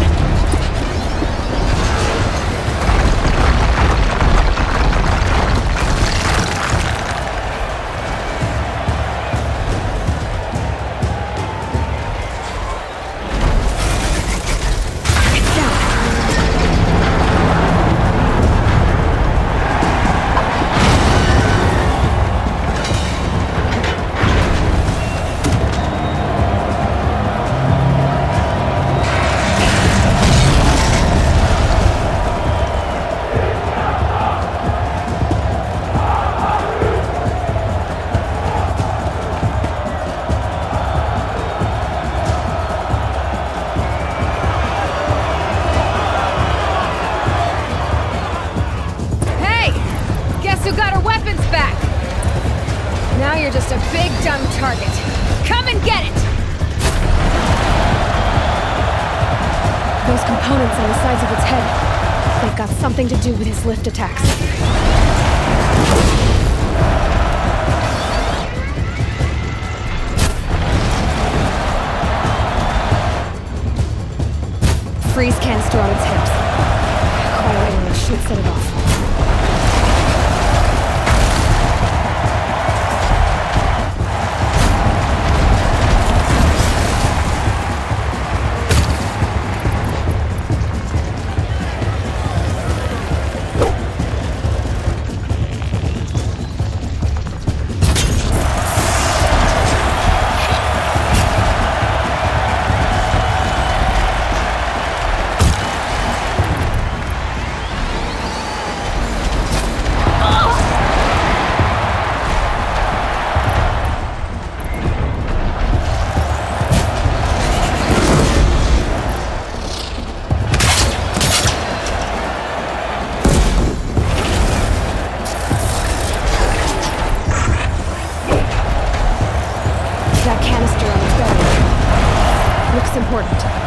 Something to do with his lift attacks. Freeze canister on its hips. Quiet arrow should set it off. That canister on its belly looks important.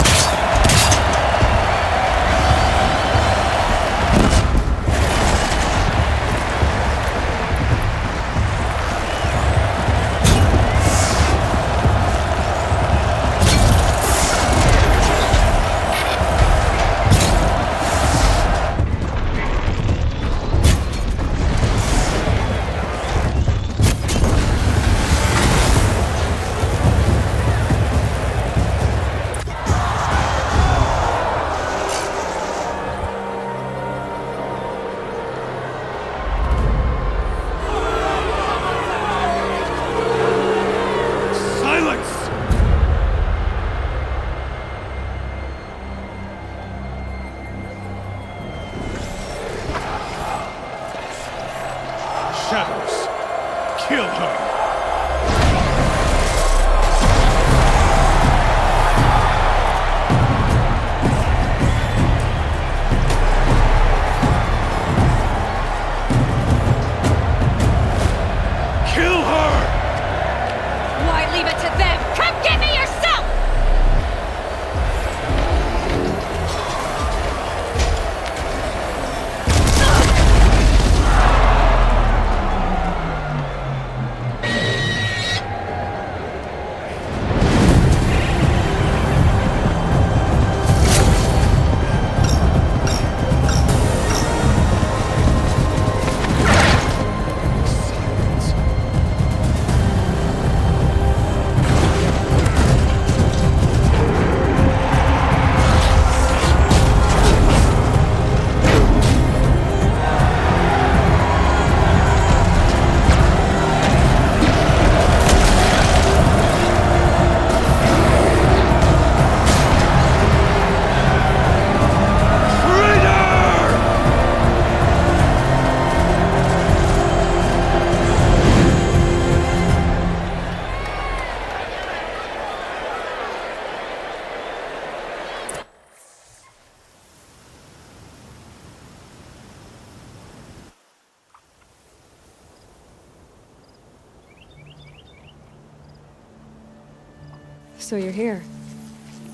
So you're here.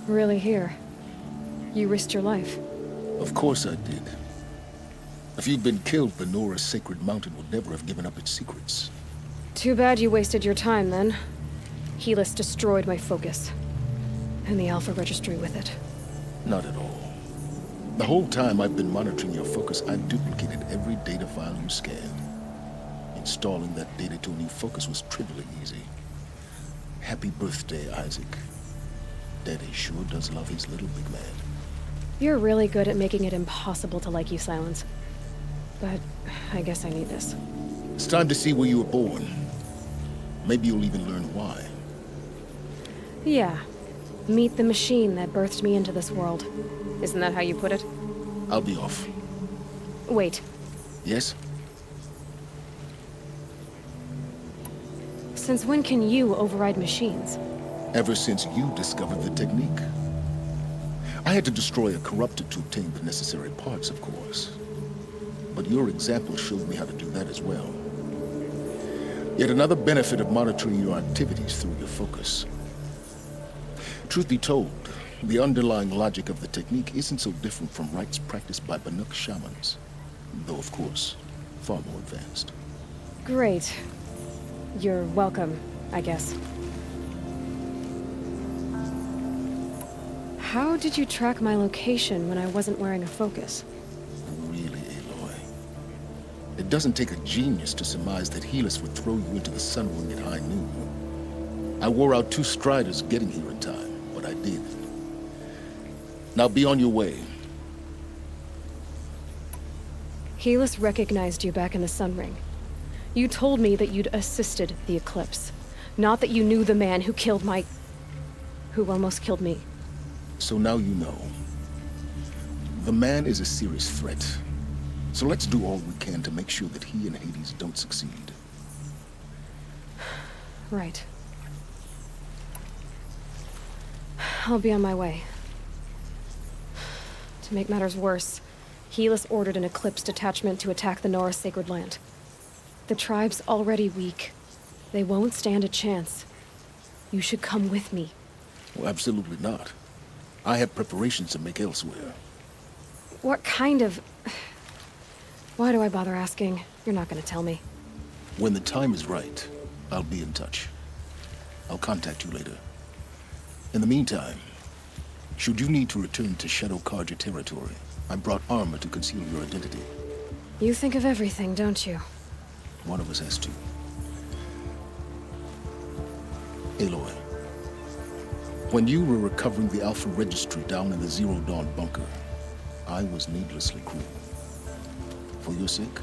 Really here. You risked your life. Of course I did. If you'd been killed, Venora's sacred mountain would never have given up its secrets. Too bad you wasted your time, then. Helis destroyed my focus. And the Alpha Registry with it. Not at all. The whole time I've been monitoring your focus, I've duplicated every data file you scanned. Installing that data to a new focus was trivially easy. Happy birthday, Isaac. Daddy sure does love his little big man. You're really good at making it impossible to like you, Silence. But I guess I need this. It's time to see where you were born. Maybe you'll even learn why. Yeah. Meet the machine that birthed me into this world. Isn't that how you put it? I'll be off. Wait. Yes? Since when can you override machines? Ever since you discovered the technique. I had to destroy a corruptor to obtain the necessary parts, of course. But your example showed me how to do that as well. Yet another benefit of monitoring your activities through your focus. Truth be told, the underlying logic of the technique isn't so different from rites practiced by Banuk shamans. Though, of course, far more advanced. Great. You're welcome, I guess. How did you track my location when I wasn't wearing a focus? Really, Aloy? It doesn't take a genius to surmise that Helis would throw you into the Sunwing at high noon. I wore out 2 striders getting here in time, but I did. Now be on your way. Helis recognized you back in the Sunring. You told me that you'd assisted the Eclipse. Not that you knew the man who killed who almost killed me. So now you know. The man is a serious threat. So let's do all we can to make sure that he and Hades don't succeed. Right. I'll be on my way. To make matters worse, Helis ordered an Eclipse detachment to attack the Nora Sacred Land. The tribe's already weak. They won't stand a chance. You should come with me. Well, absolutely not. I have preparations to make elsewhere. What kind of... Why do I bother asking? You're not gonna tell me. When the time is right, I'll be in touch. I'll contact you later. In the meantime, should you need to return to Shadow Karja territory, I brought armor to conceal your identity. You think of everything, don't you? One of us has to. Aloy, when you were recovering the Alpha Registry down in the Zero Dawn bunker, I was needlessly cruel. For your sake,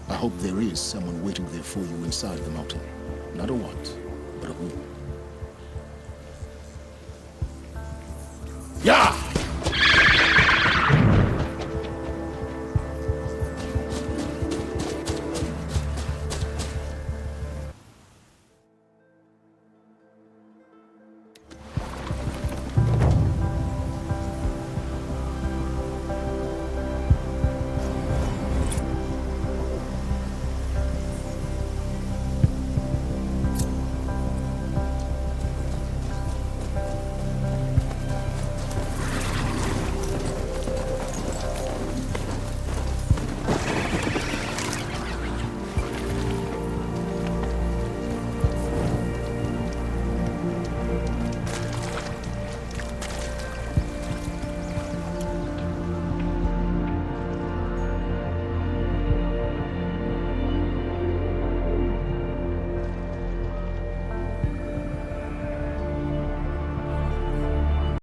I hope there is someone waiting there for you inside the mountain. Not a want, but a who.